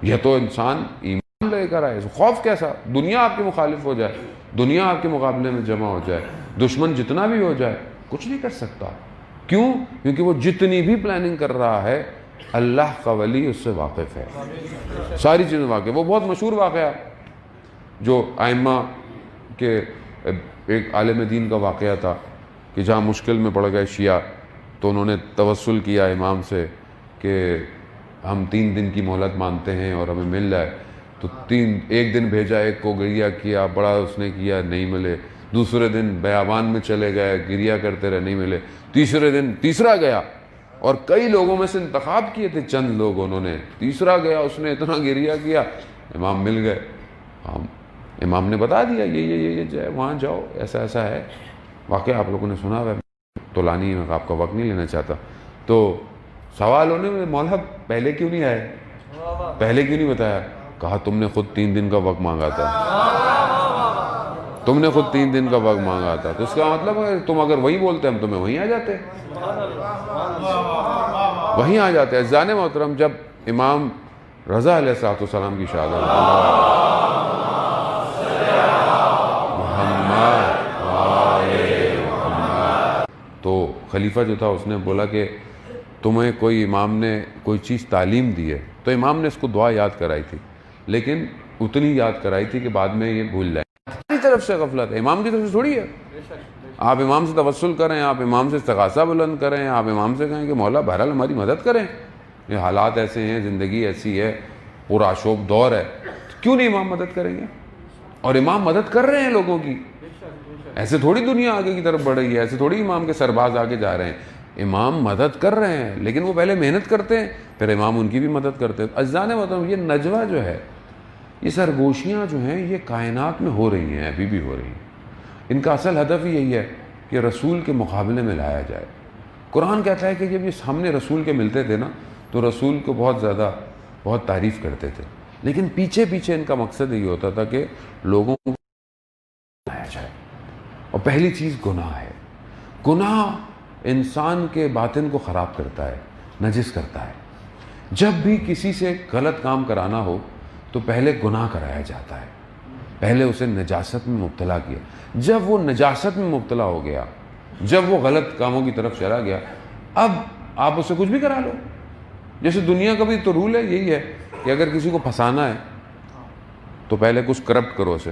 یہ تو انسان ایمان لے کر آئے، خوف کیسا؟ دنیا آپ کے مخالف ہو جائے، دنیا آپ کے مقابلے میں جمع ہو جائے، دشمن جتنا بھی ہو جائے، کچھ نہیں کر سکتا۔ کیوں؟ کیونکہ وہ جتنی بھی پلاننگ کر رہا ہے اللہ کا ولی اس سے واقف ہے، ساری چیزیں واقف۔ وہ بہت مشہور واقعہ جو ائمہ کے ایک عالم دین کا واقعہ تھا کہ جہاں مشکل میں پڑ گئے شیعہ، تو انہوں نے توسل کیا امام سے کہ ہم 3 دن کی مہلت مانتے ہیں اور ہمیں مل جائے، تو ایک دن بھیجا، ایک کو گریہ کیا، بڑا اس نے کیا، نہیں ملے، دوسرے دن بیابان میں چلے گئے، گریہ کرتے رہے، نہیں ملے، تیسرے دن تیسرا گیا، اور کئی لوگوں میں سے انتخاب کیے تھے چند لوگ، انہوں نے، تیسرا گیا، اس نے اتنا گریہ کیا، امام مل گئے، امام نے بتا دیا یہ جائے، وہاں جاؤ، ایسا ایسا ہے واقعہ، آپ لوگوں نے سنا ہے، تو لانی میں آپ کا وقت نہیں لینا چاہتا۔ تو سوال ہونے میں، مولا پہلے کیوں نہیں آئے، پہلے کیوں نہیں بتایا؟ کہا تم نے خود 3 دن کا وقت مانگا تھا، تم نے خود 3 دن کا وقت مانگا تھا، تو اس کا مطلب ہے تم اگر وہی بولتے ہم تمہیں وہیں آ جاتے، وہیں آ جاتے۔ عزیزان محترم، جب امام رضا علیہ السلام کی شہادت، تو خلیفہ جو تھا اس نے بولا کہ تمہیں کوئی امام نے کوئی چیز تعلیم دی ہے، تو امام نے اس کو دعا یاد کرائی تھی، لیکن اتنی یاد کرائی تھی کہ بعد میں یہ بھول جائیں۔ ہماری طرف سے غفلت ہے، امام کی طرف سے تھوڑی ہے۔ آپ امام سے توسل کریں، آپ امام سے استغاثہ بلند کریں، آپ امام سے کہیں کہ مولا بہرحال ہماری مدد کریں، یہ حالات ایسے ہیں، زندگی ایسی ہے، پورا شوق دور ہے، کیوں نہیں امام مدد کریں گے؟ اور امام مدد کر رہے ہیں لوگوں کی، ایسے تھوڑی دنیا آگے کی طرف بڑھ رہی ہے، ایسے تھوڑی امام کے سرباز آگے جا رہے ہیں، امام مدد کر رہے ہیں، لیکن وہ پہلے محنت کرتے ہیں، پھر امام ان کی بھی مدد کرتے ہیں۔ عزیزان محترم، یہ نجوہ جو ہے، یہ سرگوشیاں جو ہیں، یہ کائنات میں ہو رہی ہیں، ابھی بھی ہو رہی ہیں، ان کا اصل ہدف ہی یہی ہے کہ رسول کے مقابلے میں لایا جائے۔ قرآن کہتا ہے کہ جب یہ سامنے رسول کے ملتے تھے نا، تو رسول کو بہت تعریف کرتے تھے، لیکن پیچھے پیچھے ان کا مقصد یہی ہوتا تھا کہ لوگوں کو لایا جائے۔ اور پہلی چیز گناہ ہے، گناہ انسان کے باطن کو خراب کرتا ہے، نجس کرتا ہے۔ جب بھی کسی سے غلط کام کرانا ہو تو پہلے گناہ کرایا جاتا ہے، پہلے اسے نجاست میں مبتلا کیا، جب وہ نجاست میں مبتلا ہو گیا، جب وہ غلط کاموں کی طرف چلا گیا، اب آپ اسے کچھ بھی کرا لو۔ جیسے دنیا کا بھی تو رول ہے، یہی ہے کہ اگر کسی کو پھنسانا ہے تو پہلے کچھ کرپٹ کرو اسے،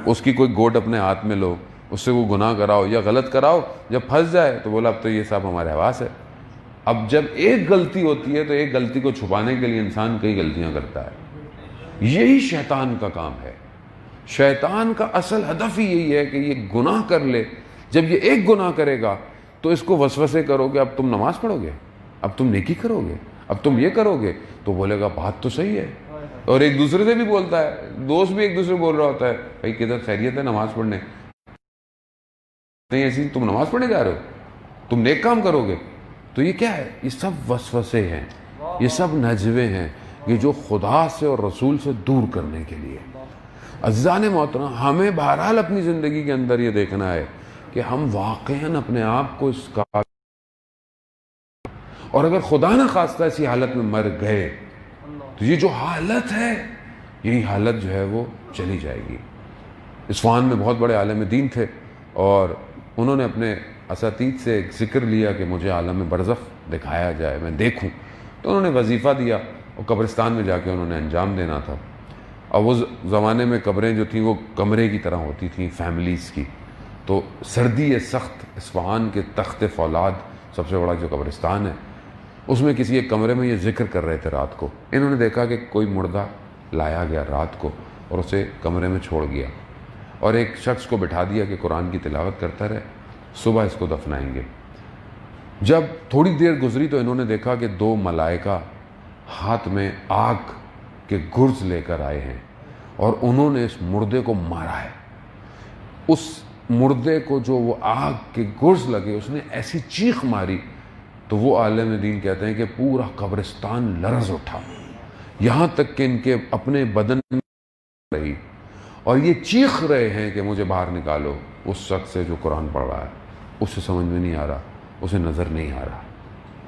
اس کی کوئی گوٹ اپنے ہاتھ میں لو، اس سے وہ گناہ کراؤ یا غلط کراؤ، جب پھنس جائے تو بولا اب تو یہ صاحب ہمارے حواس ہے۔ اب جب ایک غلطی ہوتی ہے تو ایک غلطی کو چھپانے کے لیے انسان کئی غلطیاں کرتا ہے، یہی شیطان کا کام ہے۔ شیطان کا اصل ہدف ہی یہی ہے کہ یہ گناہ کر لے، جب یہ ایک گناہ کرے گا تو اس کو وسوسے کرو گے، اب تم نماز پڑھو گے، اب تم نیکی کرو گے، اب تم یہ کرو گے تو بولے گا بات تو صحیح ہے، اور ایک دوسرے سے بھی بولتا ہے، دوست بھی ایک دوسرے بول رہا ہوتا ہے بھائی کدھر خیریت ہے نماز پڑھنے، نہیں ایسی تم نماز پڑھنے جا رہے ہو، تم نیک کام کرو گے. تو یہ کیا ہے؟ یہ سب وسوسے ہیں، یہ سب نجوے ہیں، یہ جو خدا سے اور رسول سے دور کرنے کے لیے. عزیزان محترم، ہمیں بہرحال اپنی زندگی کے اندر یہ دیکھنا ہے کہ ہم واقعاً اپنے آپ کو اس کا، اور اگر خدا نہ خواستہ ایسی حالت میں مر گئے تو یہ جو حالت ہے یہی حالت جو ہے وہ چلی جائے گی. اصفہان میں بہت بڑے عالم دین تھے، اور انہوں نے اپنے اساتید سے ایک ذکر لیا کہ مجھے عالم برزخ دکھایا جائے، میں دیکھوں. تو انہوں نے وظیفہ دیا اور قبرستان میں جا کے انہوں نے انجام دینا تھا. اور وہ زمانے میں قبریں جو تھیں وہ کمرے کی طرح ہوتی تھیں فیملیز کی. تو سردی سخت اصفہان کے تخت فولاد سب سے بڑا جو قبرستان ہے اس میں کسی ایک کمرے میں یہ ذکر کر رہے تھے رات کو. انہوں نے دیکھا کہ کوئی مردہ لایا گیا رات کو اور اسے کمرے میں چھوڑ گیا، اور ایک شخص کو بٹھا دیا کہ قرآن کی تلاوت کرتا رہے، صبح اس کو دفنائیں گے. جب تھوڑی دیر گزری تو انہوں نے دیکھا کہ 2 ملائکہ ہاتھ میں آگ کے گرز لے کر آئے ہیں، اور انہوں نے اس مردے کو مارا ہے. اس مردے کو جو وہ آگ کے گرز لگے اس نے ایسی چیخ ماری تو وہ عالم دین کہتے ہیں کہ پورا قبرستان لرز اٹھا، یہاں تک کہ ان کے اپنے بدن میں رہی، اور یہ چیخ رہے ہیں کہ مجھے باہر نکالو. اس شخص سے جو قرآن پڑھ رہا ہے اسے سمجھ میں نہیں آ رہا، اسے نظر نہیں آ رہا،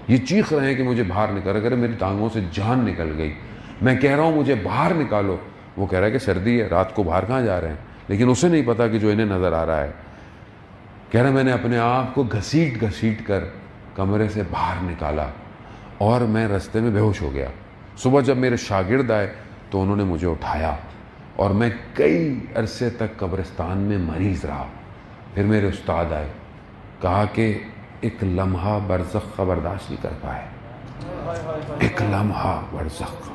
یہ چیخ رہے ہیں کہ مجھے باہر نکال، اگر میری ٹانگوں سے جان نکل گئی، میں کہہ رہا ہوں مجھے باہر نکالو. وہ کہہ رہا ہے کہ سردی ہے، رات کو باہر کہاں جا رہے ہیں، لیکن اسے نہیں پتا کہ جو انہیں نظر آ رہا ہے. کہہ رہا ہے میں نے اپنے آپ کو گھسیٹ گھسیٹ کر کمرے سے باہر نکالا اور میں رستے میں بے ہوش ہو گیا. صبح جب میرے شاگرد آئے تو انہوں نے مجھے اٹھایا، اور میں کئی عرصے تک قبرستان میں مریض رہا. پھر میرے استاد آئے، کہا کہ ایک لمحہ برزخ کا برداشت نہیں کر پائے، ایک لمحہ برزخ کا.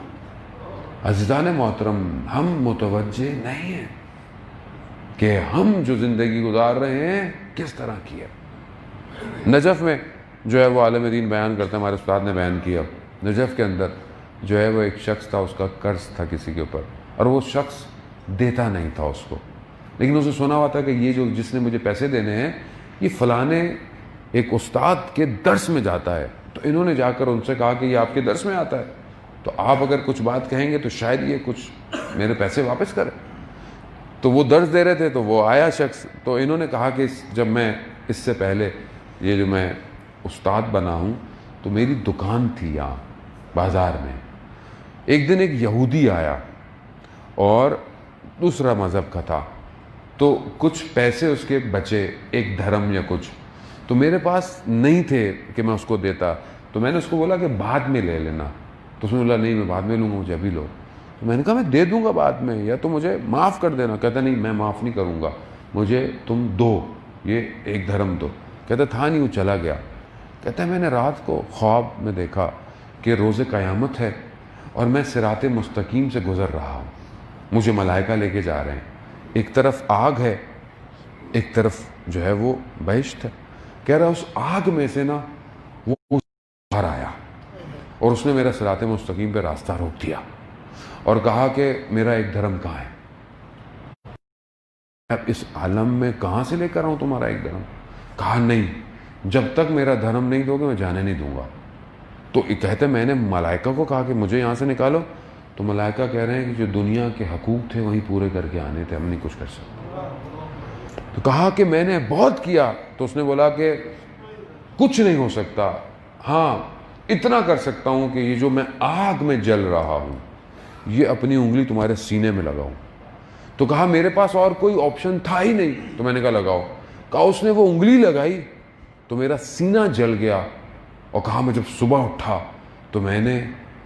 عزیزان محترم، ہم متوجہ نہیں ہیں کہ ہم جو زندگی گزار رہے ہیں کس طرح کی ہے. نجف میں جو ہے وہ عالم دین بیان کرتے ہیں، ہمارے استاد نے بیان کیا، نجف کے اندر جو ہے وہ ایک شخص تھا، اس کا قرض تھا کسی کے اوپر، اور وہ شخص دیتا نہیں تھا اس کو، لیکن اسے سنا ہوا تھا کہ یہ جو جس نے مجھے پیسے دینے ہیں یہ فلانے ایک استاد کے درس میں جاتا ہے. تو انہوں نے جا کر ان سے کہا کہ یہ آپ کے درس میں آتا ہے، تو آپ اگر کچھ بات کہیں گے تو شاید یہ کچھ میرے پیسے واپس کرے. تو وہ درس دے رہے تھے تو وہ آیا شخص، تو انہوں نے کہا کہ جب میں اس سے پہلے یہ جو میں استاد بنا ہوں تو میری دکان تھی یہاں بازار میں. ایک دن ایک یہودی آیا اور دوسرا مذہب کا تھا، تو کچھ پیسے اس کے بچے، ایک دھرم یا کچھ، تو میرے پاس نہیں تھے کہ میں اس کو دیتا. تو میں نے اس کو بولا کہ بعد میں لے لینا. تو اس نے بولا نہیں میں بعد میں لوں گا، مجھے ابھی لو. تو میں نے کہا میں دے دوں گا بعد میں، یا تو مجھے معاف کر دینا. کہتا نہیں میں معاف نہیں کروں گا، مجھے تم دو، یہ ایک دھرم دو. کہتا تھا نہیں، وہ چلا گیا. کہتا ہے میں نے رات کو خواب میں دیکھا کہ روز قیامت ہے اور میں صراط مستقیم سے گزر رہا ہوں، مجھے ملائکہ لے کے جا رہے ہیں، ایک طرف آگ ہے ایک طرف جو ہے وہ بہشت ہے. کہہ رہا اس آگ میں سے نا وہ باہر آیا اور اس نے میرا صراط مستقیم پہ راستہ روک دیا اور کہا کہ میرا ایک دھرم کہاں ہے. اب اس عالم میں کہاں سے لے کر آؤں تمہارا ایک دھرم؟ کہا نہیں، جب تک میرا دھرم نہیں دو گے میں جانے نہیں دوں گا. تو کہتے میں نے ملائکہ کو کہا کہ مجھے یہاں سے نکالو، تو ملائکہ کہہ رہے ہیں کہ جو دنیا کے حقوق تھے وہیں پورے کر کے آنے تھے، ہم نہیں کچھ کر سکتے. تو کہا کہ میں نے بہت کیا. تو اس نے بولا کہ کچھ نہیں ہو سکتا، ہاں اتنا کر سکتا ہوں کہ یہ جو میں آگ میں جل رہا ہوں یہ اپنی انگلی تمہارے سینے میں لگاؤں. تو کہا میرے پاس اور کوئی آپشن تھا ہی نہیں. تو میں نے کہا لگاؤ. کہا اس نے وہ انگلی لگائی تو میرا سینہ جل گیا، اور کہا میں جب صبح اٹھا تو میں نے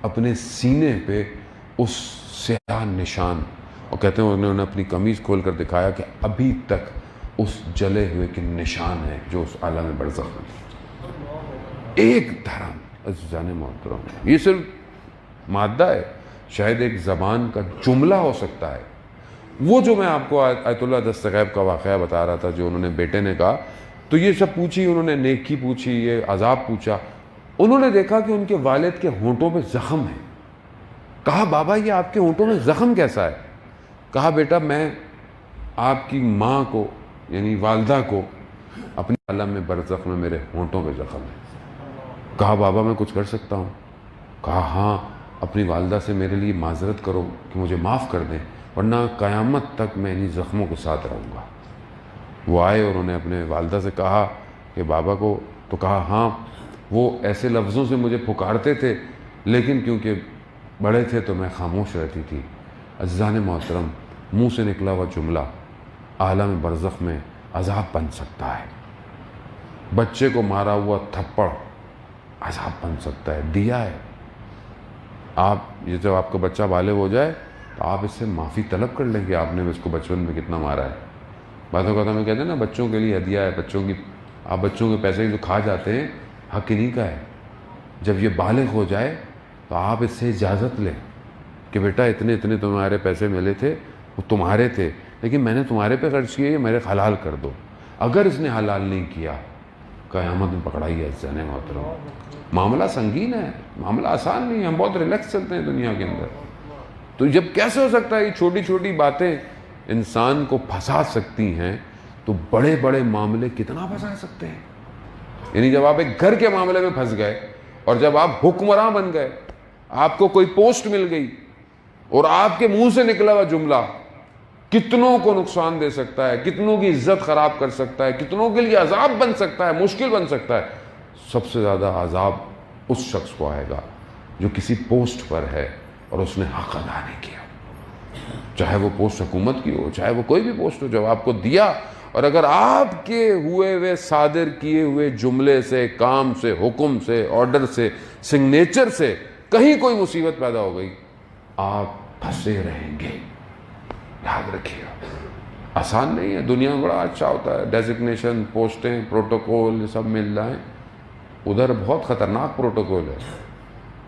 اپنے سینے پہ اس سیاہ نشان، اور کہتے ہیں انہوں نے اپنی قمیض کھول کر دکھایا کہ ابھی تک اس جلے ہوئے کے نشان ہے جو اس عالم برزخ میں. ایک دھرم. عزیزان محترم، یہ صرف مادہ ہے، شاید ایک زبان کا جملہ ہو سکتا ہے. وہ جو میں آپ کو آیت اللہ دستغیب کا واقعہ بتا رہا تھا، جو انہوں نے بیٹے نے کہا، تو یہ سب پوچھی انہوں نے، نیکی پوچھی، یہ عذاب پوچھا. انہوں نے دیکھا کہ ان کے والد کے ہونٹوں پہ زخم ہے. کہا بابا یہ آپ کے ہونٹوں میں زخم کیسا ہے؟ کہا بیٹا میں آپ کی ماں کو یعنی والدہ کو اپنے عالم میں برزخ میں میرے ہونٹوں پہ زخم ہے. کہا بابا میں کچھ کر سکتا ہوں؟ کہا ہاں اپنی والدہ سے میرے لیے معذرت کرو کہ مجھے معاف کر دیں ورنہ قیامت تک میں انہی زخموں کے ساتھ رہوں گا. وہ آئے اور انہوں نے اپنے والدہ سے کہا کہ بابا کو تو کہا ہاں وہ ایسے لفظوں سے مجھے پکارتے تھے لیکن کیونکہ بڑے تھے تو میں خاموش رہتی تھی. عزیزان محترم منہ سے نکلا ہوا جملہ عالم برزخ میں عذاب بن سکتا ہے. بچے کو مارا ہوا تھپڑ عذاب بن سکتا ہے. دیا ہے آپ یہ جب آپ کا بچہ بالغ ہو جائے تو آپ اس سے معافی طلب کر لیں کہ آپ نے اس کو بچپن میں کتنا مارا ہے. باتوں کا میں کہتے ہیں نا بچوں کے لیے ہدیہ ہے, آپ بچوں کے پیسے جو کھا جاتے ہیں حق انہیں کا ہے. جب یہ بالغ ہو جائے تو آپ اس سے اجازت لیں کہ بیٹا اتنے تمہارے پیسے ملے تھے وہ تمہارے تھے لیکن میں نے تمہارے پہ خرچ کیے, یہ میرے حلال کر دو. اگر اس نے حلال نہیں کیا قیامت میں پکڑائی ہے. عزیزان محترم معاملہ سنگین ہے, معاملہ آسان نہیں ہے. ہم بہت ریلیکس چلتے ہیں دنیا کے اندر. تو جب کیسے ہو سکتا ہے یہ چھوٹی چھوٹی باتیں انسان کو پھنسا سکتی ہیں تو بڑے بڑے معاملے کتنا پھنسا سکتے ہیں. یعنی جب آپ ایک گھر کے معاملے میں پھنس گئے اور جب آپ حکمراں بن گئے, آپ کو کوئی پوسٹ مل گئی اور آپ کے منہ سے نکلا ہوا جملہ کتنوں کو نقصان دے سکتا ہے, کتنوں کی عزت خراب کر سکتا ہے, کتنوں کے لیے عذاب بن سکتا ہے, مشکل بن سکتا ہے. سب سے زیادہ عذاب اس شخص کو آئے گا جو کسی پوسٹ پر ہے اور اس نے حق ادا نہیں کیا, چاہے وہ پوسٹ حکومت کی ہو چاہے وہ کوئی بھی پوسٹ ہو. جب آپ کو دیا اور اگر آپ کے ہوئے صادر کیے ہوئے جملے سے, کام سے, حکم سے, آرڈر سے, سگنیچر سے کہیں کوئی مصیبت پیدا ہو گئی آپ پھنسے رہیں گے. یاد رکھیے آسان نہیں ہے. دنیا میں بڑا اچھا ہوتا ہے, ڈیزگنیشن, پوسٹیں, پروٹوکول یہ سب مل جائیں. ادھر بہت خطرناک پروٹوکول ہے.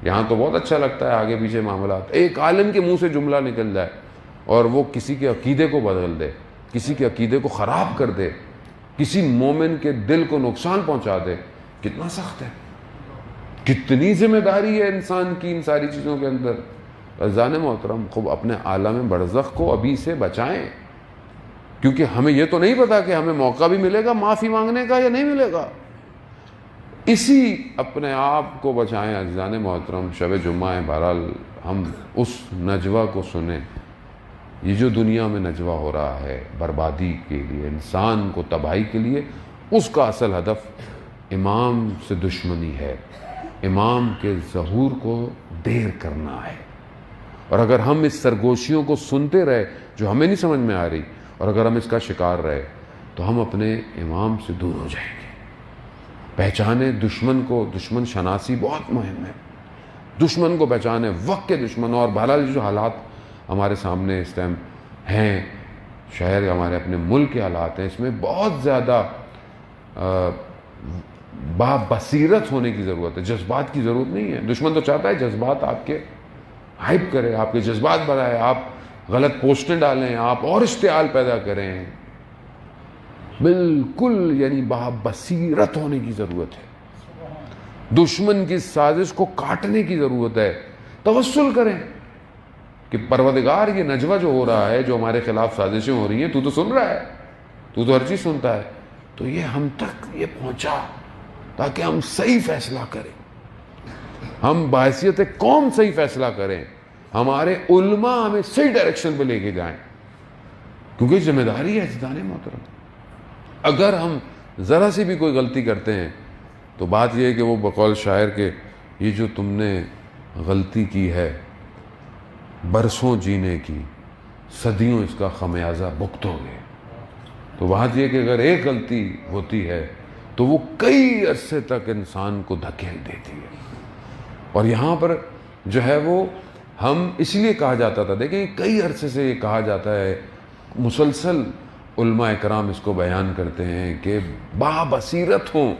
یہاں تو بہت اچھا لگتا ہے آگے پیچھے معاملات. ایک عالم کے منہ سے جملہ نکل جائے اور وہ کسی کے عقیدے کو بدل دے, کسی کے عقیدے کو خراب کر دے, کسی مومن کے دل کو نقصان پہنچا دے. کتنا سخت ہے, کتنی ذمہ داری ہے انسان کی ان ساری چیزوں کے اندر. عزیزان محترم خوب اپنے عالم برزخ کو ابھی سے بچائیں کیونکہ ہمیں یہ تو نہیں پتا کہ ہمیں موقع بھی ملے گا معافی مانگنے کا یا نہیں ملے گا. اسی اپنے آپ کو بچائیں عزیزان محترم. شب جمعہ ہے, بہرحال ہم اس نجوہ کو سنیں. یہ جو دنیا میں نجوہ ہو رہا ہے بربادی کے لیے, انسان کو تباہی کے لیے, اس کا اصل ہدف امام سے دشمنی ہے, امام کے ظہور کو دیر کرنا ہے. اور اگر ہم اس سرگوشیوں کو سنتے رہے جو ہمیں نہیں سمجھ میں آ رہی اور اگر ہم اس کا شکار رہے تو ہم اپنے امام سے دور ہو جائیں گے. پہچانے دشمن کو, دشمن شناسی بہت مہم ہے. دشمن کو پہچانے, وقت کے دشمن. اور بہرحال جو حالات ہمارے سامنے اس ٹائم ہیں, شہر ہمارے اپنے ملک کے حالات ہیں, اس میں بہت زیادہ بصیرت ہونے کی ضرورت ہے. جذبات کی ضرورت نہیں ہے. دشمن تو چاہتا ہے جذبات آپ کے ہائپ کرے, آپ کے جذبات بڑھائے, آپ غلط پوسٹیں ڈالیں, آپ اور اشتعال پیدا کریں. بالکل یعنی بصیرت ہونے کی ضرورت ہے. دشمن کی سازش کو کاٹنے کی ضرورت ہے. توسل کریں کہ پروردگار یہ نجوہ جو ہو رہا ہے, جو ہمارے خلاف سازشیں ہو رہی ہیں, تو سن رہا ہے, تو ہر چیز سنتا ہے, تو یہ ہم تک یہ پہنچا تاکہ ہم صحیح فیصلہ کریں, ہم بحیثیت قوم صحیح فیصلہ کریں, ہمارے علماء ہمیں صحیح ڈائریکشن پہ لے کے جائیں. کیونکہ ذمہ داری ہے عزیزان محترم. اگر ہم ذرا سی بھی کوئی غلطی کرتے ہیں تو بات یہ ہے کہ وہ بقول شاعر کے یہ جو تم نے غلطی کی ہے برسوں جینے کی, صدیوں اس کا خمیازہ بھگتو گے. تو بات یہ کہ اگر ایک غلطی ہوتی ہے تو وہ کئی عرصے تک انسان کو دھکیل دیتی ہے. اور یہاں پر جو ہے وہ ہم اس لیے کہا جاتا تھا, دیکھیں کئی عرصے سے یہ کہا جاتا ہے, مسلسل علماء اکرام اس کو بیان کرتے ہیں کہ بصیرت ہوں,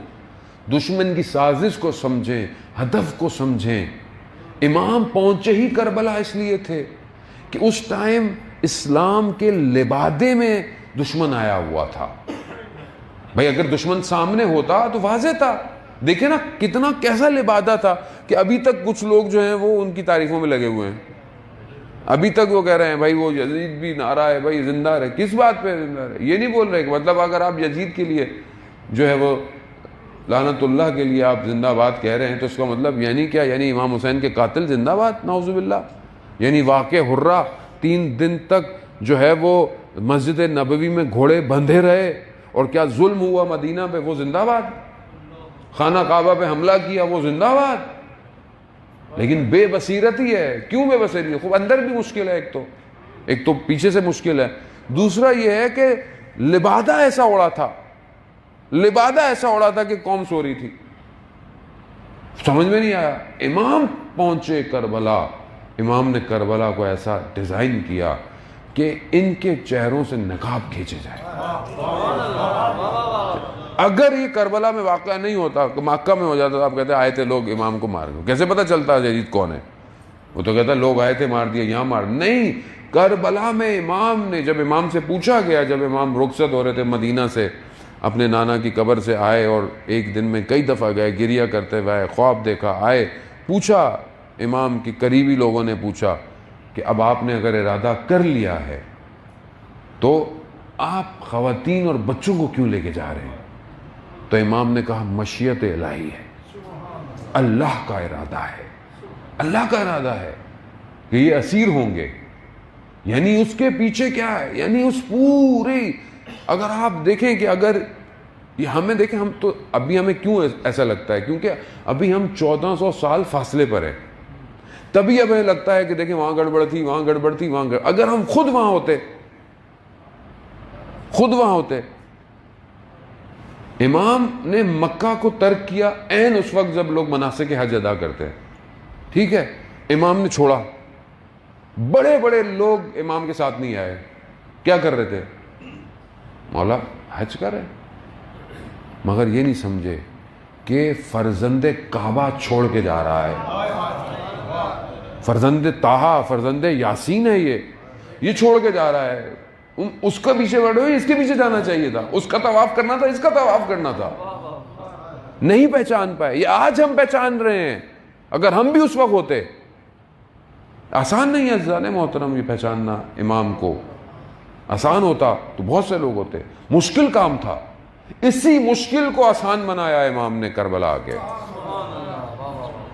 دشمن کی سازش کو سمجھیں, ہدف کو سمجھیں. امام پہنچے ہی کربلا اس لیے تھے کہ اس ٹائم اسلام کے لبادے میں دشمن آیا ہوا تھا. بھئی اگر دشمن سامنے ہوتا تو واضح تھا, دیکھیں نا کتنا کیسا لبادہ تھا کہ ابھی تک کچھ لوگ جو ہیں وہ ان کی تعریفوں میں لگے ہوئے ہیں. ابھی تک وہ کہہ رہے ہیں بھائی وہ یزید بھی نعرہ ہے بھائی زندہ رہے. کس بات پہ زندہ رہے؟ یہ نہیں بول رہے کہ مطلب اگر آپ یزید کے لیے جو ہے وہ لعنت اللہ کے لیے آپ زندہ باد کہہ رہے ہیں تو اس کا مطلب یعنی کیا؟ یعنی امام حسین کے قاتل زندہ باد، نعوذ باللہ. یعنی واقع حرہ 3 دن تک جو ہے وہ مسجد نبوی میں گھوڑے بندھے رہے اور کیا ظلم ہوا مدینہ پہ، وہ زندہ باد. خانہ کعبہ پہ حملہ کیا، وہ زندہ باد. لیکن بے بصیرتی ہے. کیوں بے بصیرتی؟ خوب اندر بھی مشکل ہے. ایک تو پیچھے سے مشکل ہے، دوسرا یہ ہے کہ لبادہ ایسا اڑا تھا کہ قوم سو رہی تھی. سمجھ میں نہیں آیا. امام پہنچے کربلا، امام نے کربلا کو ایسا ڈیزائن کیا کہ ان کے چہروں سے نقاب کھینچے جائے. اگر یہ کربلا میں واقعہ نہیں ہوتا، مکہ میں ہو جاتا تو آپ کہتے آئے تھے لوگ امام کو مار گئے. کیسے پتہ چلتا یزید کون ہے؟ وہ تو کہتا لوگ آئے تھے مار دیا، یہاں مار. نہیں، کربلا میں امام نے، جب امام سے پوچھا گیا، جب امام رخصت ہو رہے تھے مدینہ سے، اپنے نانا کی قبر سے آئے اور ایک دن میں کئی دفعہ گئے، گریہ کرتے ہوئے، خواب دیکھا، آئے، پوچھا امام کی قریبی لوگوں نے پوچھا کہ اب آپ نے اگر ارادہ کر لیا ہے تو آپ خواتین اور بچوں کو کیوں لے کے جا رہے ہیں؟ تو امام نے کہا مشیت الہی ہے، اللہ کا ارادہ ہے، اللہ کا ارادہ ہے کہ یہ اسیر ہوں گے. یعنی اس کے پیچھے کیا ہے؟ یعنی اس پوری، اگر آپ دیکھیں کہ اگر یہ ہمیں دیکھیں، ہم تو ابھی ہمیں کیوں ایسا لگتا ہے؟ کیونکہ ابھی ہم 1400 سال فاصلے پر ہیں، تبھی اب ہمیں لگتا ہے کہ دیکھیں وہاں گڑبڑ تھی، وہاں گڑبڑ تھی، وہاں گڑبڑ. اگر ہم خود وہاں ہوتے. امام نے مکہ کو ترک کیا عین اس وقت جب لوگ مناسک حج ادا کرتے ہیں. ٹھیک ہے، امام نے چھوڑا. بڑے بڑے لوگ امام کے ساتھ نہیں آئے. کیا کر رہے تھے؟ مولا حج کر رہے، مگر یہ نہیں سمجھے کہ فرزند کعبہ چھوڑ کے جا رہا ہے. فرزند طٰہٰ، فرزند یاسین ہے یہ چھوڑ کے جا رہا ہے. اس کا پیچھے بڑھے ہوئے، اس کے پیچھے جانا چاہیے تھا. اس کا طواف کرنا تھا، اس کا طواف کرنا تھا. نہیں پہچان پائے. یہ آج ہم پہچان رہے ہیں. اگر ہم بھی اس وقت ہوتے. آسان نہیں ہے عزیزان محترم یہ پہچاننا. امام کو آسان ہوتا تو بہت سے لوگ ہوتے. مشکل کام تھا. اسی مشکل کو آسان بنایا امام نے کربلا کے،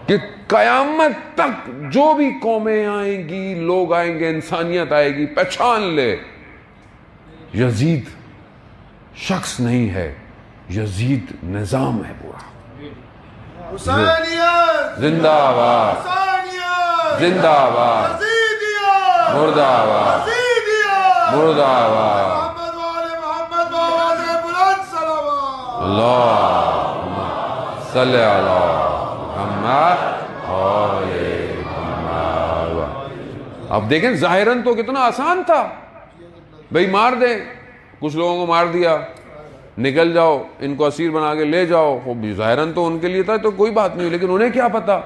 کہ قیامت تک جو بھی قومیں آئیں گی، لوگ آئیں گے، انسانیت آئے گی، پہچان لے یزید شخص نہیں ہے، یزید نظام ہے پورا. زندہ آباد، زندہ آباد، مردہ آباد، مردہ آباد. اللہم صلی علی محمد. اب دیکھیں ظاہراً تو کتنا آسان تھا، بھئی مار دیں، کچھ لوگوں کو مار دیا، نکل جاؤ، ان کو اسیر بنا کے لے جاؤ. ظاہراً تو ان کے لیے تھا تو کوئی بات نہیں، لیکن انہیں کیا پتا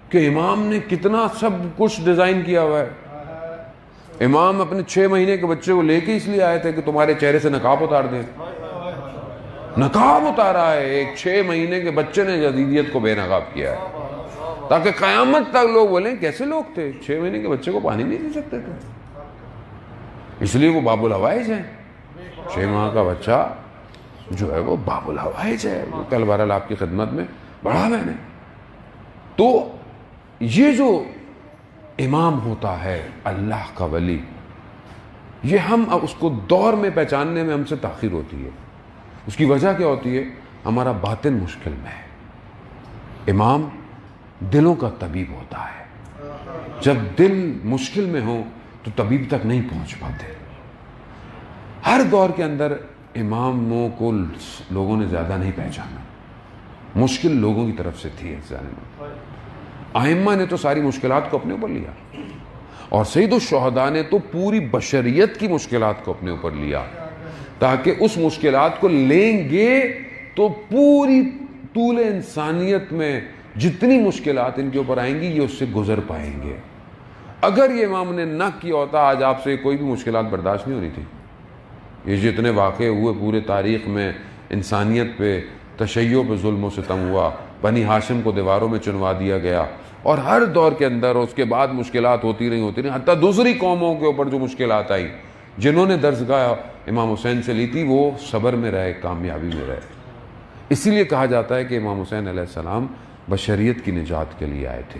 کہ امام نے کتنا سب کچھ ڈیزائن کیا ہوا ہے. امام اپنے 6 مہینے کے بچے کو لے کے اس لیے آئے تھے کہ تمہارے چہرے سے نقاب اتار دیں. نقاب اتارا ہے. ایک 6 مہینے کے بچے نے یزیدیت کو بے نقاب کیا ہے، تاکہ قیامت تک لوگ بولیں کیسے لوگ تھے 6 مہینے کے بچے کو پانی نہیں دے سکتے تھے. اس لیے وہ باب الحوائج ہیں. 6 ماہ کا بچہ جو ہے وہ باب الحوائج ہے. کل بہرحال آپ کی خدمت میں بڑھا میں نے. تو یہ جو امام ہوتا ہے اللہ کا ولی، یہ ہم اس کو دور میں پہچاننے میں ہم سے تاخیر ہوتی ہے. اس کی وجہ کیا ہوتی ہے؟ ہمارا باطن مشکل میں ہے. امام دلوں کا طبیب ہوتا ہے. جب دل مشکل میں ہو تو طبیب تک نہیں پہنچ پاتے. ہر دور کے اندر اماموں کو لوگوں نے زیادہ نہیں پہچانا. مشکل لوگوں کی طرف سے تھی. ائمہ نے تو ساری مشکلات کو اپنے اوپر لیا، اور سید الشہداء نے تو پوری بشریت کی مشکلات کو اپنے اوپر لیا، تاکہ اس مشکلات کو لیں گے تو پوری طول انسانیت میں جتنی مشکلات ان کے اوپر آئیں گی یہ اس سے گزر پائیں گے. اگر یہ امام نے نہ کیا ہوتا آج آپ سے کوئی بھی مشکلات برداشت نہیں ہونی تھی. یہ جتنے واقعے ہوئے پورے تاریخ میں انسانیت پہ تشیع پہ ظلم و ستم ہوا، بنی ہاشم کو دیواروں میں چنوا دیا گیا، اور ہر دور کے اندر اس کے بعد مشکلات ہوتی رہی، حتیٰ دوسری قوموں کے اوپر جو مشکلات آئیں، جنہوں نے درسگاہ امام حسین سے لی تھی وہ صبر میں رہے، کامیابی میں رہے۔ اسی لیے کہا جاتا ہے کہ امام حسین علیہ السلام بشریت کی نجات کے لیے آئے تھے۔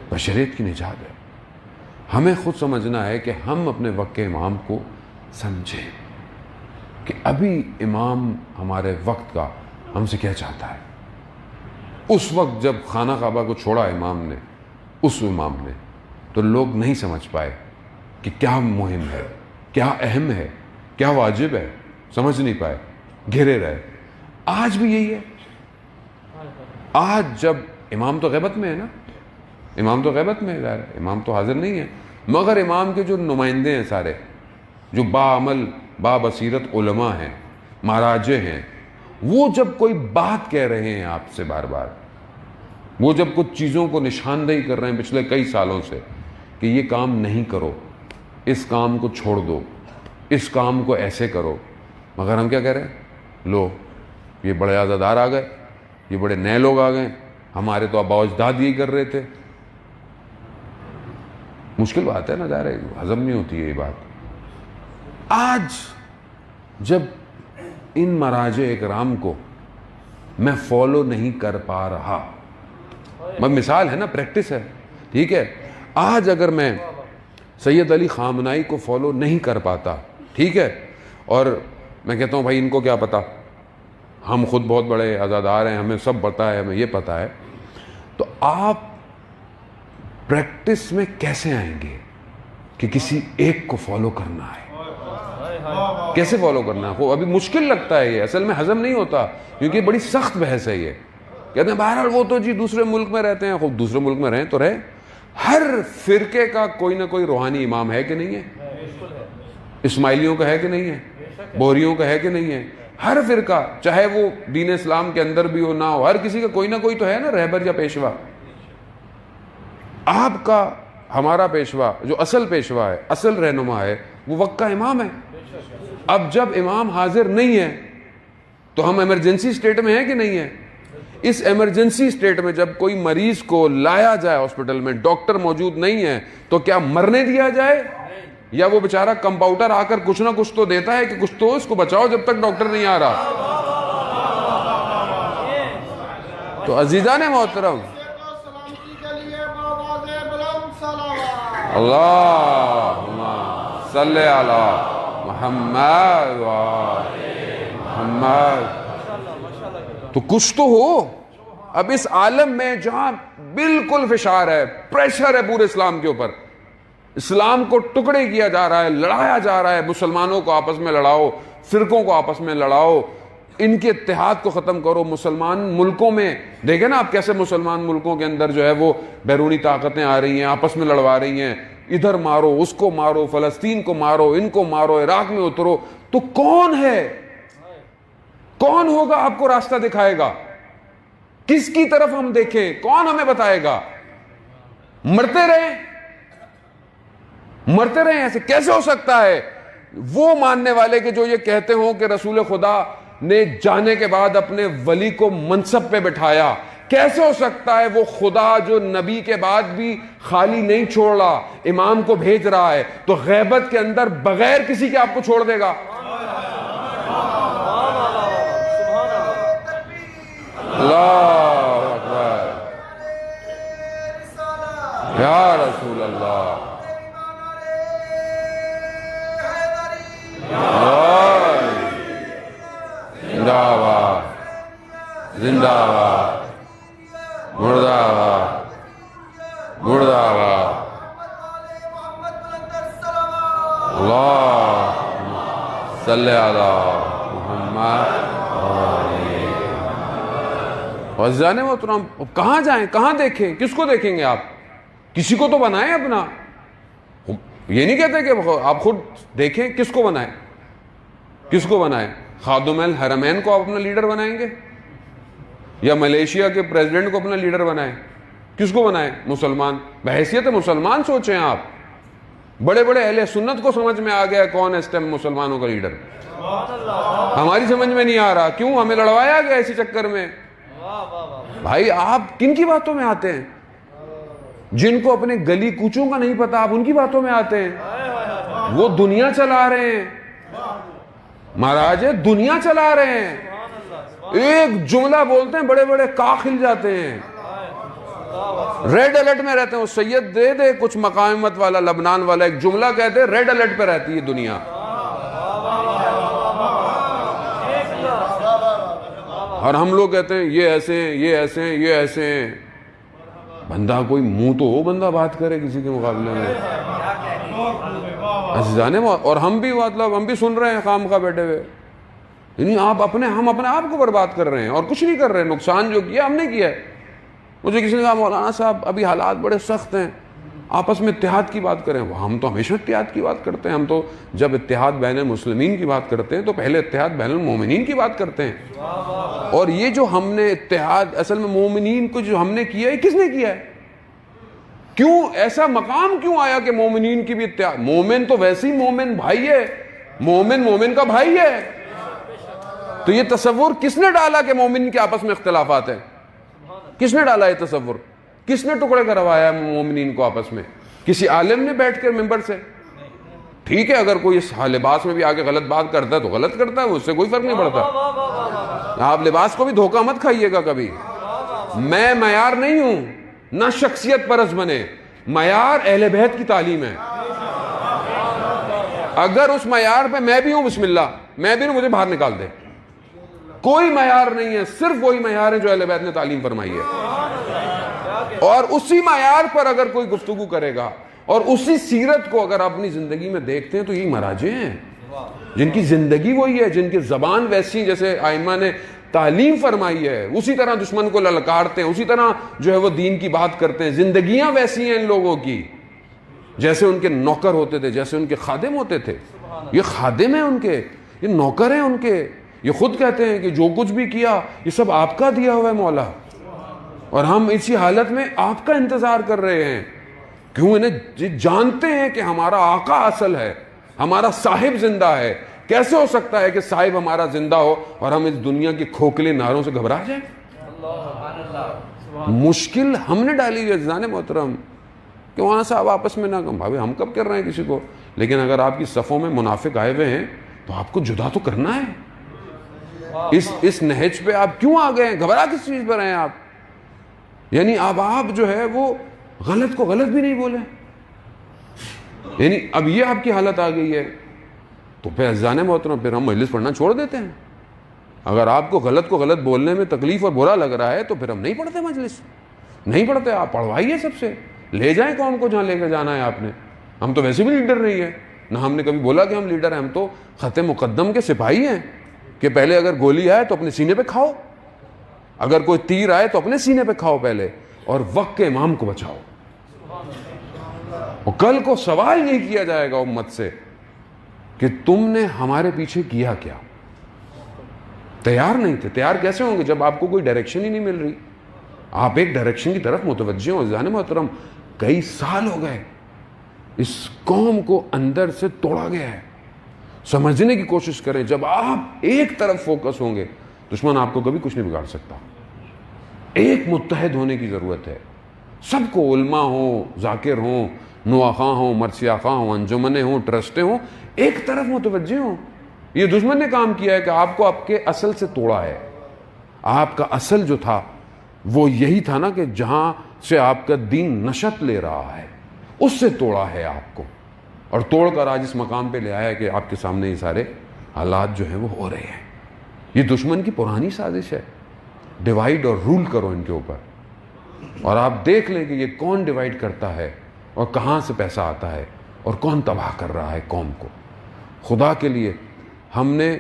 بشریت کی نجات ہے۔ ہمیں خود سمجھنا ہے کہ ہم اپنے وقت کے امام کو سمجھیں کہ ابھی امام ہمارے وقت کا ہم سے کیا چاہتا ہے۔ اس وقت جب خانہ کعبہ کو چھوڑا امام نے، اس امام نے، تو لوگ نہیں سمجھ پائے کہ کیا مہم ہے، کیا اہم ہے، کیا واجب ہے، سمجھ نہیں پائے، گھرے رہے۔ آج بھی یہی ہے۔ آج جب امام تو غیبت میں ہے نا، امام تو غیبت میں ہے، امام تو حاضر نہیں ہے، مگر امام کے جو نمائندے ہیں سارے، جو باعمل با بصیرت علماء ہیں، مہاراجے ہیں، وہ جب کوئی بات کہہ رہے ہیں آپ سے بار بار، وہ جب کچھ چیزوں کو نشاندہی کر رہے ہیں پچھلے کئی سالوں سے کہ یہ کام نہیں کرو، اس کام کو چھوڑ دو، اس کام کو ایسے کرو، مگر ہم کیا کہہ رہے ہیں؟ لو یہ بڑے عزادار آ گئے، یہ بڑے نئے لوگ آ گئے، ہمارے تو آباء و اجداد یہی کر رہے تھے۔ مشکل بات ہے نا، ظاہر ہے ہضم نہیں ہوتی ہے یہ بات۔ آج جب ان مراجع اکرام کو میں فالو نہیں کر پا رہا، مثال ہے نا، پریکٹس ہے، ٹھیک ہے، آج اگر میں سید علی خامنائی کو فالو نہیں کر پاتا، ٹھیک ہے، اور میں کہتا ہوں بھائی ان کو کیا پتا، ہم خود بہت بڑے عزادار ہیں، ہمیں سب پتہ ہے، ہمیں یہ پتہ ہے، تو آپ پریکٹس میں کیسے آئیں گے کہ کسی ایک کو فالو کرنا ہے؟ کیسے فالو کرنا ہے؟ ابھی مشکل لگتا ہے، یہ اصل میں ہضم نہیں ہوتا، کیونکہ بڑی سخت بحث ہے یہ۔ کہتے ہیں بہرحال وہ تو جی دوسرے ملک میں رہتے ہیں، خوب دوسرے ملک میں رہیں تو رہے، ہر فرقے کا کوئی نہ کوئی روحانی امام ہے کہ نہیں ہے؟ اسماعیلیوں کا ہے کہ نہیں ہے؟ بوریوں کا ہے کہ نہیں ہے؟ ہر فرقہ، چاہے وہ دین اسلام کے اندر بھی ہو نہ ہو، ہر کسی کا کوئی نہ کوئی تو ہے نا رہبر یا پیشوا۔ آپ کا، ہمارا پیشوا جو اصل پیشوا ہے، اصل رہنما ہے، وہ وقت کا امام ہے۔ اب جب امام حاضر نہیں ہے تو ہم ایمرجنسی سٹیٹ میں ہیں کہ نہیں ہے؟ اس ایمرجنسی سٹیٹ میں جب کوئی مریض کو لایا جائے ہاسپٹل میں، ڈاکٹر موجود نہیں ہے، تو کیا مرنے دیا جائے؟ یا وہ بیچارہ کمپاؤنڈر آ کر کچھ نہ کچھ تو دیتا ہے کہ کچھ تو اس کو بچاؤ جب تک ڈاکٹر نہیں آ رہا۔ تو عزیزان محترم، اللہم صلی علی محمد و محمد۔ تو کچھ تو ہو۔ اب اس عالم میں جہاں بالکل فشار ہے، پریشر ہے پورے اسلام کے اوپر، اسلام کو ٹکڑے کیا جا رہا ہے، لڑایا جا رہا ہے، مسلمانوں کو آپس میں لڑاؤ، فرقوں کو آپس میں لڑاؤ، ان کے اتحاد کو ختم کرو۔ مسلمان ملکوں میں دیکھیں نا آپ کیسے مسلمان ملکوں کے اندر جو ہے وہ بیرونی طاقتیں آ رہی ہیں، آپس میں لڑوا رہی ہیں، ادھر مارو، اس کو مارو، فلسطین کو مارو، ان کو مارو، عراق میں اترو۔ تو کون ہے، کون ہوگا آپ کو راستہ دکھائے گا؟ کس کی طرف ہم دیکھیں؟ کون ہمیں بتائے گا؟ مرتے رہیں، مرتے رہیں، ایسے کیسے ہو سکتا ہے؟ وہ ماننے والے کہ جو یہ کہتے ہوں کہ رسول خدا نے جانے کے بعد اپنے ولی کو منصب پہ بٹھایا، کیسے ہو سکتا ہے وہ خدا جو نبی کے بعد بھی خالی نہیں چھوڑ رہا، امام کو بھیج رہا ہے، تو غیبت کے اندر بغیر کسی کے آپ کو چھوڑ دے گا؟ اللہ اکبر، یا رسول اللہ، زندہ باد، زندہ باد، مردہ باد، مردہ باد، اللہم صلی علی محمد۔ عزیزان محترم، کہاں جائیں، کہاں دیکھیں، کس کو دیکھیں گے آپ؟ کسی کو تو بنائیں اپنا۔ یہ نہیں کہتے کہ آپ خود دیکھیں، کس کو بنائیں، کس کو بنائیں؟ خادم الحرمین کو آپ اپنا لیڈر بنائیں گے؟ یا ملیشیا کے پریزیڈنٹ کو اپنا لیڈر بنائیں؟ کس کو بنائیں؟ مسلمان، بحیثیت مسلمان سوچیں آپ۔ بڑے بڑے اہل سنت کو سمجھ میں آ گیا کون ہے اس ٹائم مسلمانوں کا لیڈر۔ ہماری سمجھ میں نہیں آ رہا، کیوں ہمیں لڑوایا گیا اسی چکر میں؟ بھائی آپ کن کی باتوں میں آتے ہیں؟ جن کو اپنے گلی کوچوں کا نہیں پتا آپ ان کی باتوں میں آتے ہیں؟ وہ دنیا چلا رہے ہیں مہاراج، دنیا چلا رہے ہیں، ایک جملہ بولتے ہیں بڑے بڑے کاخ ہل جاتے ہیں، ریڈ الرٹ میں رہتے ہیں۔ وہ سید دے دے کچھ مقاومت والا لبنان والا ایک جملہ کہتے ہیں، ریڈ الرٹ پہ رہتی ہے دنیا۔ اور ہم لوگ کہتے ہیں یہ ایسے ہیں، یہ ایسے ہیں، یہ ایسے ہیں۔ بندہ کوئی منہ تو ہو، بندہ بات کرے کسی کے مقابلے میں۔ عزیزانے، اور ہم بھی مطلب ہم بھی سن رہے ہیں خام خواہ بیٹھے ہوئے، یعنی ہم اپنے آپ کو برباد کر رہے ہیں اور کچھ نہیں کر رہے ہیں۔ نقصان جو کیا ہم نے کیا ہے۔ مجھے کسی نے کہا مولانا صاحب ابھی حالات بڑے سخت ہیں، آپس میں اتحاد کی بات کریں۔ ہم تو ہمیشہ اتحاد کی بات کرتے ہیں، ہم تو جب اتحاد بین المسلمین کی بات کرتے ہیں تو پہلے اتحاد بین المومنین کی بات کرتے ہیں۔ اور یہ جو ہم نے اتحاد اصل میں مومنین کو جو ہم نے کیا ہے، کس نے کیا ہے؟ کیوں ایسا مقام کیوں آیا کہ مومنین کی بھی اتحاد؟ مومن تو ویسے ہی مومن بھائی ہے، مومن کا بھائی ہے۔ تو یہ تصور کس نے ڈالا کہ مومن کے آپس میں اختلافات ہیں؟ کس نے ڈالا یہ تصور؟ کس نے ٹکڑے کروایا مومنین کو آپس میں؟ کسی عالم نے بیٹھ کر ممبر سے؟ ٹھیک ہے، اگر کوئی اس لباس میں بھی آگے غلط بات کرتا ہے تو غلط کرتا ہے، اس سے کوئی فرق نہیں پڑتا۔ آپ لباس کو بھی دھوکہ مت کھائیے گا کبھی۔ میں معیار نہیں ہوں، نہ شخصیت پرست بنے، معیار اہل بیت کی تعلیم ہے۔ اگر اس معیار پہ میں بھی ہوں، بسم اللہ، میں بھی ہوں، مجھے باہر نکال دے۔ کوئی معیار نہیں ہے، صرف وہی معیار ہے جو اہل بیت نے تعلیم فرمائی ہے۔ اور اسی معیار پر اگر کوئی گفتگو کرے گا اور اسی سیرت کو اگر اپنی زندگی میں دیکھتے ہیں تو یہی مراجع ہیں جن کی زندگی وہی ہے، جن کی زبان ویسی جیسے آئمہ نے تعلیم فرمائی ہے، اسی طرح دشمن کو للکارتے ہیں، اسی طرح جو ہے وہ دین کی بات کرتے ہیں۔ زندگیاں ویسی ہیں ان لوگوں کی جیسے ان کے نوکر ہوتے تھے، جیسے ان کے خادم ہوتے تھے۔ یہ خادم ہیں ان کے، یہ نوکر ہیں ان کے۔ یہ خود کہتے ہیں کہ جو کچھ بھی کیا یہ سب آپ کا دیا ہوا ہے مولا، اور ہم اسی حالت میں آپ کا انتظار کر رہے ہیں۔ کیوں؟ انہیں جانتے ہیں کہ ہمارا آقا اصل ہے، ہمارا صاحب زندہ ہے۔ کیسے ہو سکتا ہے کہ صاحب ہمارا زندہ ہو اور ہم اس دنیا کی کھوکھلے ناروں سے گھبرا جائیں؟ مشکل ہم نے ڈالی ہوئی ہے عزیزان محترم، کہ وہاں صاحب آپس میں نہ کم بھائی ہم کب کر رہے ہیں کسی کو، لیکن اگر آپ کی صفوں میں منافق آئے ہوئے ہیں تو آپ کو جدا تو کرنا ہے۔ اس نہج پہ آپ کیوں آ گئے ہیں؟ گھبرا کس چیز پر ہیں آپ؟ یعنی اب آپ جو ہے وہ غلط کو غلط بھی نہیں بولے، یعنی اب یہ آپ کی حالت آ گئی ہے تو پھر عزیزان محترم پھر ہم مجلس پڑھنا چھوڑ دیتے ہیں۔ اگر آپ کو غلط بولنے میں تکلیف اور برا لگ رہا ہے تو پھر ہم نہیں پڑھتے، مجلس نہیں پڑھتے۔ آپ پڑھوائیے، سب سے لے جائیں قوم کو جہاں لے کے جانا ہے آپ نے۔ ہم تو ویسے بھی لیڈر نہیں ہیں، نہ ہم نے کبھی بولا کہ ہم لیڈر ہیں، ہم تو خط مقدم کے سپاہی ہیں کہ پہلے اگر گولی آئے تو اپنے سینے پہ کھاؤ، اگر کوئی تیر آئے تو اپنے سینے پہ کھاؤ پہلے، اور وقت کے امام کو بچاؤ۔ اور کل کو سوال نہیں کیا جائے گا امت سے کہ تم نے ہمارے پیچھے کیا کیا۔ تیار نہیں تھے، تیار کیسے ہوں گے جب آپ کو کوئی ڈائریکشن ہی نہیں مل رہی؟ آپ ایک ڈائریکشن کی طرف متوجہ ہوں۔ عزیزان محترم کئی سال ہو گئے اس قوم کو اندر سے توڑا گیا ہے۔ سمجھنے کی کوشش کریں، جب آپ ایک طرف فوکس ہوں گے دشمن آپ کو کبھی کچھ نہیں بگاڑ سکتا۔ ایک متحد ہونے کی ضرورت ہے، سب کو، علماء ہوں، ذاکر ہوں، نواخواں ہوں، مرثیہ خواں ہوں، انجمنیں ہوں، ٹرسٹیں ہوں، ایک طرف متوجہ ہوں۔ یہ دشمن نے کام کیا ہے کہ آپ کو آپ کے اصل سے توڑا ہے۔ آپ کا اصل جو تھا وہ یہی تھا نا کہ جہاں سے آپ کا دین نشت لے رہا ہے، اس سے توڑا ہے آپ کو، اور توڑ کر آج اس مقام پہ لے آیا ہے کہ آپ کے سامنے یہ سارے حالات جو ہیں وہ ہو رہے ہیں۔ یہ دشمن کی پرانی سازش ہے، ڈیوائیڈ اور رول کرو ان کے اوپر، اور آپ دیکھ لیں کہ یہ کون ڈیوائیڈ کرتا ہے اور کہاں سے پیسہ آتا ہے اور کون تباہ کر رہا ہے قوم کو۔ خدا کے لیے ہم نے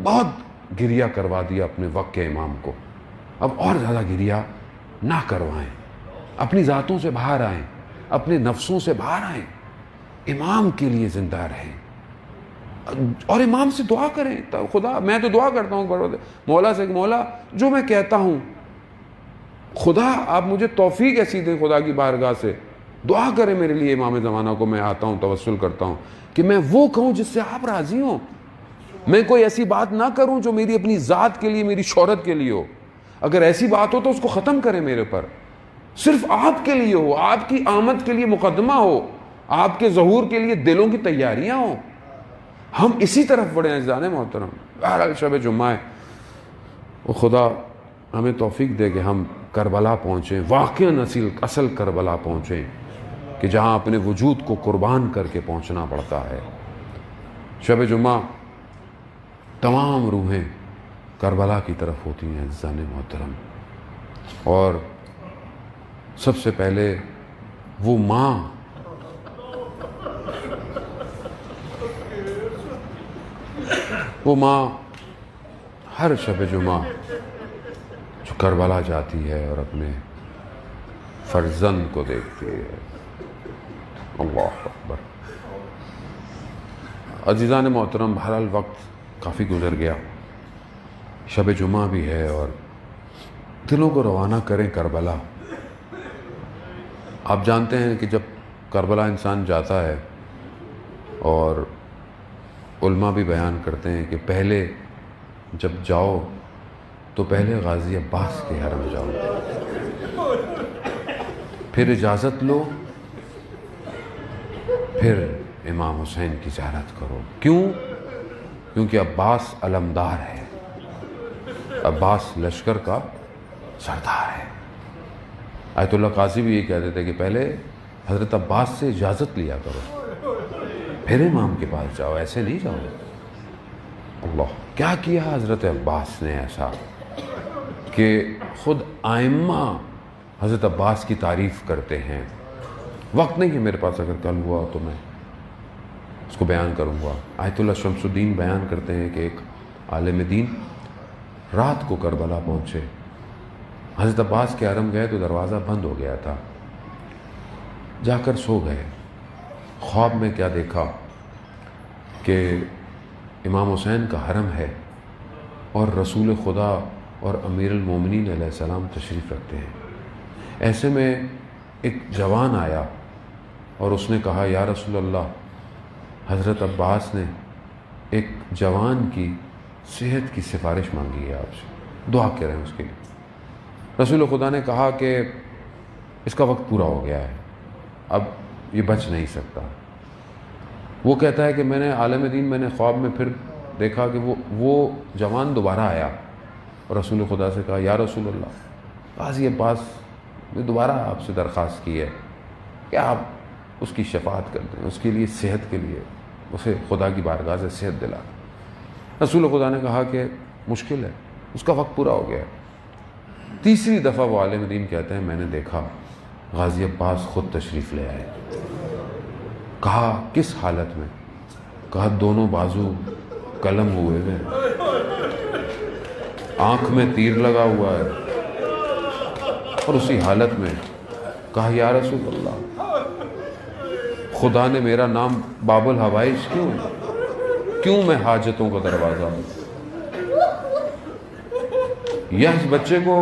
بہت گریہ کروا دیا اپنے وقت کے امام کو، اب اور زیادہ گریہ نہ کروائیں، اپنی ذاتوں سے باہر آئیں، اپنے نفسوں سے باہر آئیں، امام کے لیے زندہ رہیں اور امام سے دعا کریں۔ خدا، میں تو دعا کرتا ہوں مولا سے، مولا جو میں کہتا ہوں خدا آپ مجھے توفیق ایسی دیں، خدا کی بارگاہ سے دعا کریں میرے لیے امام زمانہ کو، میں آتا ہوں توسل کرتا ہوں کہ میں وہ کہوں جس سے آپ راضی ہوں۔ میں کوئی ایسی بات نہ کروں جو میری اپنی ذات کے لیے، میری شہرت کے لیے ہو. اگر ایسی بات ہو تو اس کو ختم کریں میرے پر. صرف آپ کے لیے ہو، آپ کی آمد کے لیے مقدمہ ہو، آپ کے ظہور کے لیے دلوں کی تیاریاں ہوں. ہم اسی طرف بڑھے ہیں عزیزان محترم. بہرحال شب جمعہ ہے، وہ خدا ہمیں توفیق دے کہ ہم کربلا پہنچیں، واقعاً اصل کربلا پہنچیں، کہ جہاں اپنے وجود کو قربان کر کے پہنچنا پڑتا ہے. شب جمعہ تمام روحیں کربلا کی طرف ہوتی ہیں عزیزان محترم. اور سب سے پہلے وہ ماں ہر شب جمعہ جو کربلا جاتی ہے اور اپنے فرزند کو دیکھتی ہے. اللہ اکبر. عزیزان محترم بہرحال وقت کافی گزر گیا، شب جمعہ بھی ہے، اور دلوں کو روانہ کریں کربلا. آپ جانتے ہیں کہ جب کربلا انسان جاتا ہے، اور علماء بھی بیان کرتے ہیں کہ پہلے جب جاؤ تو پہلے غازی عباس کے حرم جاؤ، پھر اجازت لو، پھر امام حسین کی زیارت کرو. کیوں؟ کیونکہ عباس علمدار ہے، عباس لشکر کا سردار ہے. آیت اللہ قاضی بھی یہ کہتے تھے کہ پہلے حضرت عباس سے اجازت لیا کرو، پھر امام کے پاس جاؤ، ایسے نہیں جاؤ. اللہ، کیا کیا حضرت عباس نے ایسا کہ خود آئمہ حضرت عباس کی تعریف کرتے ہیں. وقت نہیں ہے میرے پاس، اگر کل ہوا تو میں اس کو بیان کروں گا. آیت اللہ شمس الدین بیان کرتے ہیں کہ ایک عالم دین رات کو کربلا پہنچے، حضرت عباس کے حرم گئے تو دروازہ بند ہو گیا تھا، جا کر سو گئے. خواب میں کیا دیکھا کہ امام حسین کا حرم ہے اور رسول خدا اور امیر المومنین علیہ السلام تشریف رکھتے ہیں. ایسے میں ایک جوان آیا اور اس نے کہا یا رسول اللہ، حضرت عباس نے ایک جوان کی صحت کی سفارش مانگی ہے آپ سے، دعا کریں اس کے لیے. رسول خدا نے کہا کہ اس کا وقت پورا ہو گیا ہے، اب یہ بچ نہیں سکتا. وہ کہتا ہے کہ میں نے عالم دین، میں نے خواب میں پھر دیکھا کہ وہ جوان دوبارہ آیا اور رسول خدا سے کہا یا رسول اللہ، غازی عباس نے دوبارہ آپ سے درخواست کی ہے کہ آپ اس کی شفاعت کر دیں، اس کے لیے صحت کے لیے اسے خدا کی بارگاہ سے صحت دلا. رسول خدا نے کہا کہ مشکل ہے، اس کا وقت پورا ہو گیا ہے. تیسری دفعہ وہ عالم دین کہتے ہیں میں نے دیکھا غازی عباس خود تشریف لے آئے. کہا کس حالت میں؟ کہا دونوں بازو قلم ہوئے ہیں، آنکھ میں تیر لگا ہوا ہے، اور اسی حالت میں کہا یا رسول اللہ، خدا نے میرا نام باب الحوائج کیوں میں حاجتوں کا دروازہ ہوں؟ یا اس بچے کو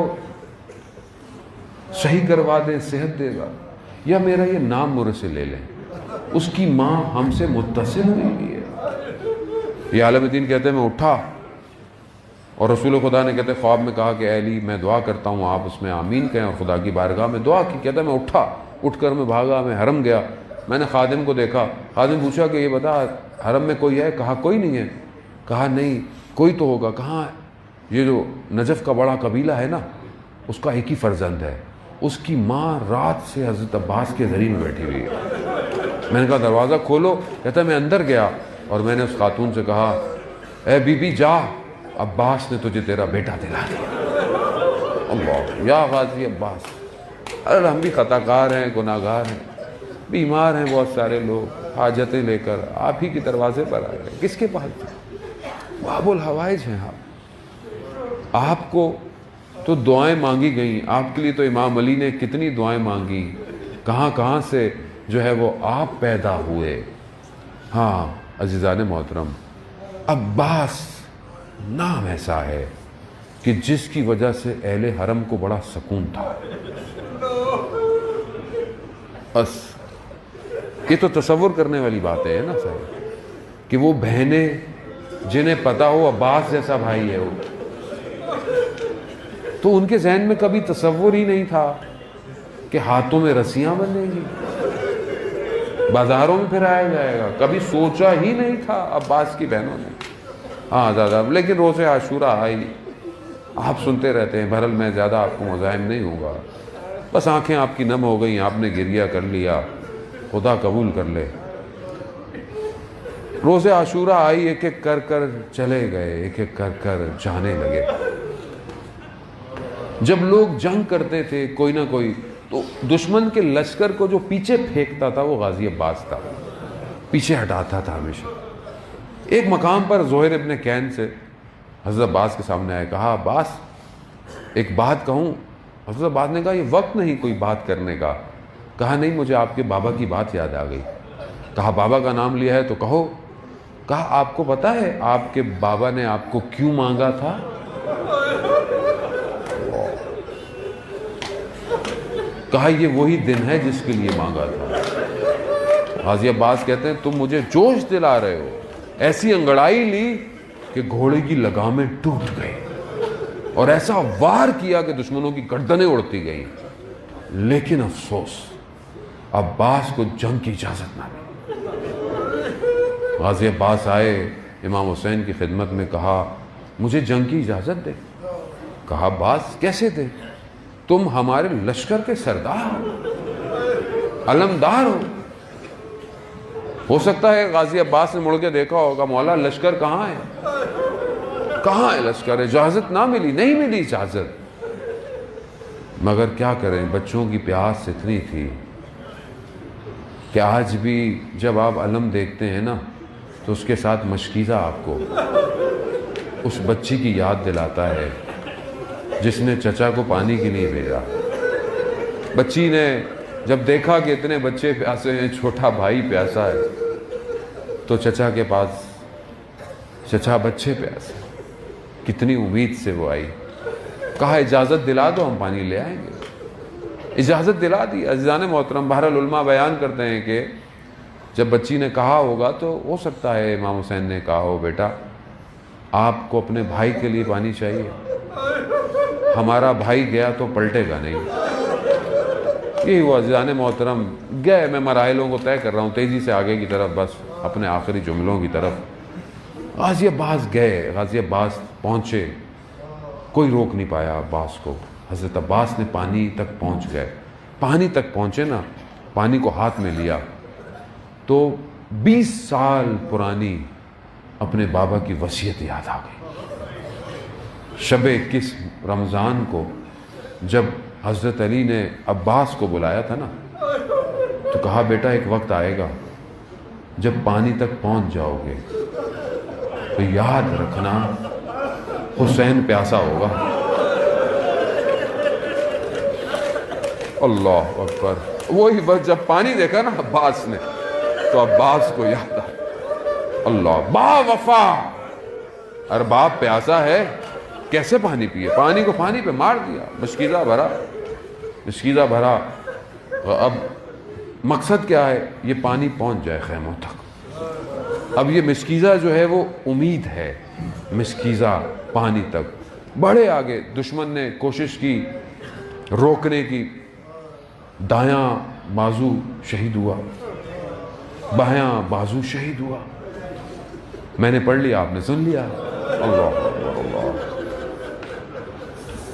صحیح کروا دیں، صحت دے گا، یا میرا یہ نام مرے سے لے لیں. اس کی ماں ہم سے متصل ہوئی ہے. یہ عالم دین کہتے ہیں میں اٹھا، اور رسول خدا نے کہتے خواب میں کہا کہ اے علی میں دعا کرتا ہوں، آپ اس میں آمین کہیں، اور خدا کی بارگاہ میں دعا کی. کہتا ہے میں اٹھا، اٹھ کر میں بھاگا، میں حرم گیا. میں نے خادم کو دیکھا، خادم پوچھا کہ یہ بتا حرم میں کوئی ہے؟ کہا کوئی نہیں ہے. کہا نہیں کوئی تو ہوگا. کہاں؟ یہ جو نجف کا بڑا قبیلہ ہے نا، اس کا ایک ہی فرزند ہے، اس کی ماں رات سے حضرت عباس کے ذریعے میں بیٹھی ہوئی ہے. میں نے کہا دروازہ کھولو. کہتا ہے میں اندر گیا اور میں نے اس خاتون سے کہا اے بی بی جا، عباس نے تجھے تیرا بیٹا دلا دیا. اللہ، یا غازی عباس. ارے ہم بھی خطا کار ہیں، گناہ گار ہیں، بیمار ہیں، بہت سارے لوگ حاجتیں لے کر آپ ہی کے دروازے پر آئے ہیں. کس کے پاس؟ باب الحوائج ہیں آپ کو تو دعائیں مانگی گئیں، آپ کے لیے تو امام علی نے کتنی دعائیں مانگی، کہاں سے جو ہے وہ آپ پیدا ہوئے. ہاں عزیزان محترم، عباس نام ایسا ہے کہ جس کی وجہ سے اہل حرم کو بڑا سکون تھا. بس یہ تو تصور کرنے والی باتیں ہیں نا صاحب، کہ وہ بہنیں جنہیں پتا ہو عباس جیسا بھائی ہے وہ، تو ان کے ذہن میں کبھی تصور ہی نہیں تھا کہ ہاتھوں میں رسیاں بندھیں گی، بازاروں میں پھرایا جائے گا، کبھی سوچا ہی نہیں تھا عباس کی بہنوں نے۔ ہاں زیادہ، لیکن روز عاشوراء آئی، آپ سنتے رہتے ہیں، بہرحال میں زیادہ آپ کو مزاحم نہیں ہوں گا، بس آنکھیں آپ کی نم ہو گئیں، آپ نے گریہ کر لیا، خدا قبول کر لے۔ روز عاشوراء آئی، ایک ایک کر کر چلے گئے، ایک ایک کر کر جانے لگے۔ جب لوگ جنگ کرتے تھے کوئی نہ کوئی، تو دشمن کے لشکر کو جو پیچھے پھینکتا تھا وہ غازی عباس تھا، پیچھے ہٹاتا تھا ہمیشہ۔ ایک مقام پر زہیر ابن کین سے حضرت عباس کے سامنے آئے، کہا عباس ایک بات کہوں؟ حضرت عباس نے کہا یہ وقت نہیں کوئی بات کرنے کا۔ کہا نہیں، مجھے آپ کے بابا کی بات یاد آ گئی۔ کہا بابا کا نام لیا ہے تو کہو۔ کہا آپ کو پتا ہے آپ کے بابا نے آپ کو کیوں مانگا تھا؟ کہا یہ وہی دن ہے جس کے لیے مانگا تھا۔ غازی عباس کہتے ہیں تم مجھے جوش دلا رہے ہو، ایسی انگڑائی لی کہ گھوڑے کی لگامیں ٹوٹ گئی، اور ایسا وار کیا کہ دشمنوں کی گردنیں اڑتی گئیں، لیکن افسوس عباس کو جنگ کی اجازت نہ ملی۔ غازی عباس آئے امام حسین کی خدمت میں، کہا مجھے جنگ کی اجازت دے۔ کہا عباس کیسے دے؟ تم ہمارے لشکر کے سردار ہو، علمدار ہو سکتا ہے غازی عباس نے مڑ کے دیکھا ہوگا مولا لشکر کہاں ہے، کہاں ہے لشکر؟ اجازت نہ ملی، نہیں ملی اجازت۔ مگر کیا کریں، بچوں کی پیاس اتنی تھی کہ آج بھی جب آپ علم دیکھتے ہیں نا تو اس کے ساتھ مشکیزہ آپ کو اس بچی کی یاد دلاتا ہے جس نے چچا کو پانی کے لیے بھیجا۔ بچی نے جب دیکھا کہ اتنے بچے پیاسے ہیں، چھوٹا بھائی پیاسا ہے، تو چچا کے پاس، چچا بچے پیاسے، کتنی امید سے وہ آئی، کہا اجازت دلا دو ہم پانی لے آئیں گے۔ اجازت دلا دی۔ عزیزان محترم، بہرحال علماء بیان کرتے ہیں کہ جب بچی نے کہا ہوگا تو ہو سکتا ہے امام حسین نے کہا ہو بیٹا آپ کو اپنے بھائی کے لیے پانی چاہیے، ہمارا بھائی گیا تو پلٹے گا نہیں۔ یہی ہوا عزیزان محترم، گئے، میں مراحلوں کو طے کر رہا ہوں تیزی سے آگے کی طرف، بس اپنے آخری جملوں کی طرف۔ غازی عباس گئے، غازی عباس پہنچے، کوئی روک نہیں پایا عباس کو۔ حضرت عباس نے پانی تک پہنچ گئے، پانی تک پہنچے نا، پانی کو ہاتھ میں لیا تو 20 سال پرانی اپنے بابا کی وصیت یاد آ گئی۔ شب 21 رمضان کو جب حضرت علی نے عباس کو بلایا تھا نا تو کہا بیٹا ایک وقت آئے گا جب پانی تک پہنچ جاؤ گے تو یاد رکھنا حسین پیاسا ہوگا۔ اللہ اکبر، وہی بس جب پانی دیکھا نا عباس نے تو عباس کو یاد آیا، اللہ با وفا، ارباب پیاسا ہے کیسے پانی پیے، پانی کو پانی پہ مار دیا، مشکیزہ بھرا، مشکیزہ بھرا۔ اب مقصد کیا ہے، یہ پانی پہنچ جائے خیموں تک۔ اب یہ مشکیزہ جو ہے وہ امید ہے، مشکیزہ پانی تک بڑھے آگے۔ دشمن نے کوشش کی روکنے کی، دایاں بازو شہید ہوا، بایاں بازو شہید ہوا۔ میں نے پڑھ لیا، آپ نے سن لیا۔ اللہ اللہ،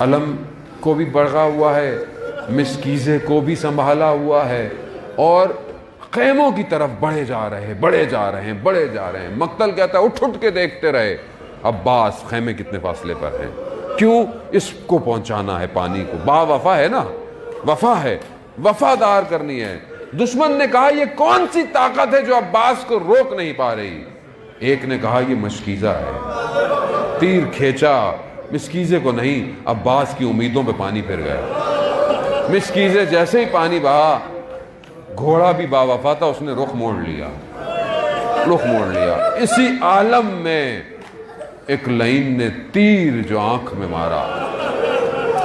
علم کو بھی بڑھا ہوا ہے، مشکیزے کو بھی سنبھالا ہوا ہے، اور خیموں کی طرف بڑھے جا رہے ہیں، بڑھے جا رہے ہیں، بڑھے جا رہے ہیں۔ مقتل کہتا ہے اٹھ اٹھ کے دیکھتے رہے عباس خیمے کتنے فاصلے پر ہیں، کیوں؟ اس کو پہنچانا ہے پانی کو۔ با وفا ہے نا، وفا ہے، وفادار کرنی ہے۔ دشمن نے کہا یہ کون سی طاقت ہے جو عباس کو روک نہیں پا رہی؟ ایک نے کہا یہ مشکیزہ ہے، تیر کھینچا، مشکیزے کو نہیں، عباس کی امیدوں پہ پانی پھر گیا۔ مشکیزے جیسے ہی پانی بہا، گھوڑا بھی با وفا تھا، اس نے رخ موڑ لیا، رخ موڑ لیا۔ اسی عالم میں ایک لعین نے تیر جو آنکھ میں مارا،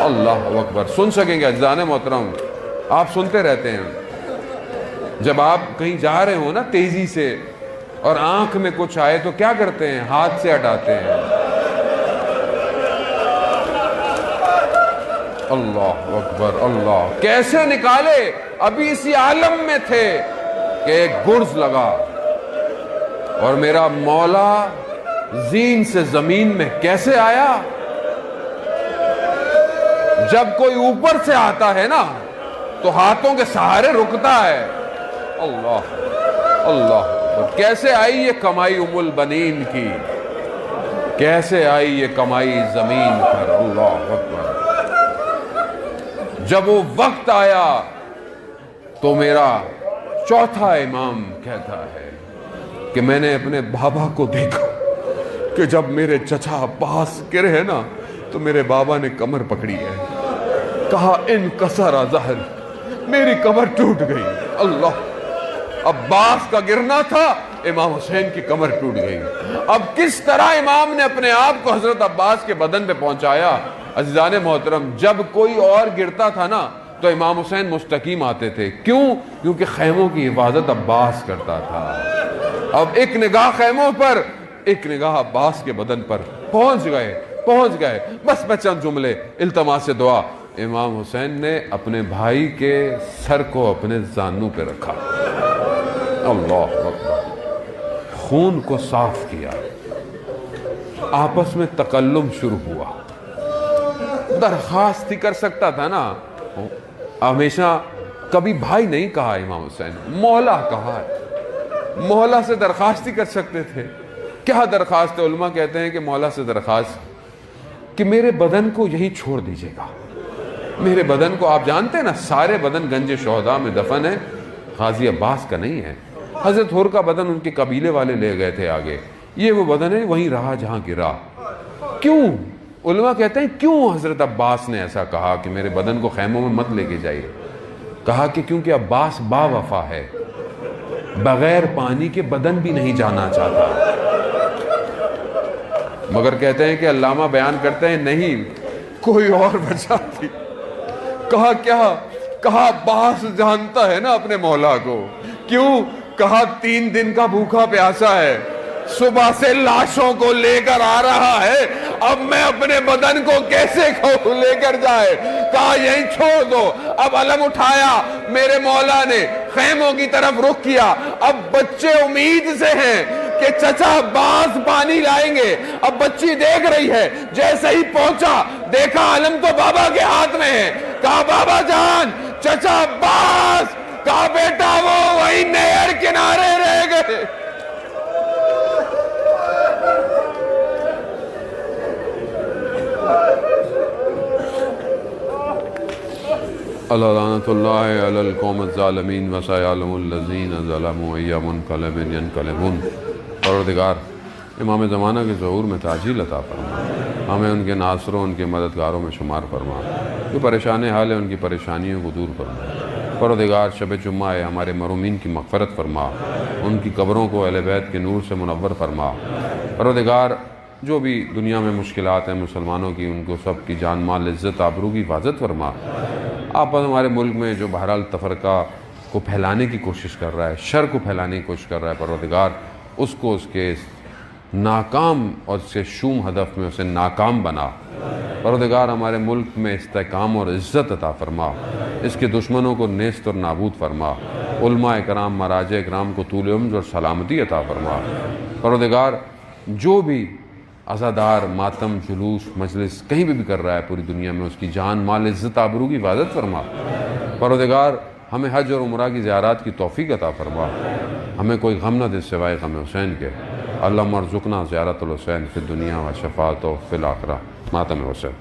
اللہ اکبر۔ سن سکیں گے عزیزان محترم، آپ سنتے رہتے ہیں، جب آپ کہیں جا رہے ہو نا تیزی سے اور آنکھ میں کچھ آئے تو کیا کرتے ہیں؟ ہاتھ سے ہٹاتے ہیں۔ اللہ اکبر، اللہ، کیسے نکالے؟ ابھی اسی عالم میں تھے کہ ایک گرز لگا اور میرا مولا زین سے زمین میں کیسے آیا؟ جب کوئی اوپر سے آتا ہے نا تو ہاتھوں کے سہارے رکتا ہے۔ اللہ اللہ، کیسے آئی یہ کمائی ام البنین کی، کیسے آئی یہ کمائی زمین پر؟ اللہ اکبر۔ جب وہ وقت آیا تو میرا چوتھا امام کہتا ہے کہ میں نے اپنے بابا کو دیکھا کہ جب میرے چچا عباس گرے ہیں نا تو میرے بابا نے کمر پکڑی ہے، کہا انکسر ظہر، میری کمر ٹوٹ گئی۔ اللہ، عباس کا گرنا تھا، امام حسین کی کمر ٹوٹ گئی۔ اب کس طرح امام نے اپنے آپ کو حضرت عباس کے بدن پہ پہنچایا؟ عزیزان محترم، جب کوئی اور گرتا تھا نا تو امام حسین مستقیم آتے تھے۔ کیوں؟ کیونکہ خیموں کی حفاظت عباس کرتا تھا۔ اب ایک نگاہ خیموں پر، ایک نگاہ عباس کے بدن پر، پہنچ گئے۔ بس میں چند جملے، التماس دعا۔ امام حسین نے اپنے بھائی کے سر کو اپنے زانوں پہ رکھا، اللہ اکبر، خون کو صاف کیا، آپس میں تکلم شروع ہوا۔ درخواست ہی کر سکتا تھا نا، ہمیشہ کبھی بھائی نہیں کہا امام حسین، مولا کہا ہے۔ مولا سے درخواست ہی کر سکتے تھے۔ کیا درخواست ہے؟ علماء کہتے ہیں کہ مولا سے درخواست کہ میرے بدن کو یہی چھوڑ دیجیے گا، میرے بدن کو، آپ جانتے ہیں نا سارے بدن گنج شہداء میں دفن ہے، غازی عباس کا نہیں ہے۔ حضرت حر کا بدن ان کے قبیلے والے لے گئے تھے آگے، یہ وہ بدن ہے وہیں رہا جہاں گرا۔ کیوں؟ علماء کہتے ہیں کیوں حضرت عباس نے ایسا کہا کہ میرے بدن کو خیموں میں مت لے کے جائیے؟ کہا کہ کیونکہ عباس با وفا ہے، بغیر پانی کے بدن بھی نہیں جانا چاہتا۔ مگر کہتے ہیں کہ علامہ بیان کرتے ہیں نہیں، کوئی اور وجہ تھی۔ کہا کیا؟ کہا عباس جانتا ہے نا اپنے مولا کو۔ کیوں؟ کہا 3 دن کا بھوکا پیاسا ہے، صبح سے لاشوں کو لے کر آ رہا ہے، اب میں اپنے بدن کو کیسے لے کر جائے؟ کہا یہیں چھوڑ دو۔ اب علم اٹھایا، میرے مولا نے خیموں کی طرف رخ کیا۔ اب بچے امید سے ہیں کہ چچا عباس پانی لائیں گے۔ اب بچی دیکھ رہی ہے، جیسے ہی پہنچا دیکھا علم تو بابا کے ہاتھ میں ہے۔ کہا بابا جان، چچا عباس۔ کہا بیٹا وہ وہی نہر کنارے رہ گئے۔ اللہ لعنت اللہ علی القوم الظالمین وسیعلم الذین ظلموا ای منقلب ینقلبون۔ پروردگار امام زمانہ کے ظہور میں تعجیل عطا فرما، ہمیں ان کے ناصروں، ان کے مددگاروں میں شمار فرما، جو پریشان حال ہے ان کی پریشانیوں کو دور فرما۔ پروردگار شب جمعہ ہے، ہمارے مرحومین کی مغفرت فرما، ان کی قبروں کو اہل بیت کے نور سے منور فرما۔ پروردگار جو بھی دنیا میں مشکلات ہیں مسلمانوں کی، ان کو سب کی جان مال عزت آبرو کی حفاظت فرما۔ آپ ہمارے ملک میں جو بہرحال تفرقہ کو پھیلانے کی کوشش کر رہا ہے، شر کو پھیلانے کی کوشش کر رہا ہے، پروردگار اس کو اس کے ناکام اور اس کے شوم ہدف میں اسے ناکام بنا۔ پروردگار ہمارے ملک میں استحکام اور عزت عطا فرما، اس کے دشمنوں کو نیست اور نابود فرما۔ علماء کرام، مراجع کرام کو طول عمر اور سلامتی عطا فرما۔ پروردگار جو بھی عزادار، ماتم، جلوس، مجلس کہیں بھی کر رہا ہے پوری دنیا میں، اس کی جان مال عزت آبرو کی حفاظت فرما۔ پروردگار ہمیں حج اور عمرہ کی زیارات کی توفیق عطا فرما، ہمیں کوئی غم نہ دے سوائے غم حسین کے۔ اللہم ارزقنا زیارت الحسین فی الدنیا و شفاعتہ فی الآخرہ۔ ماتم حسین۔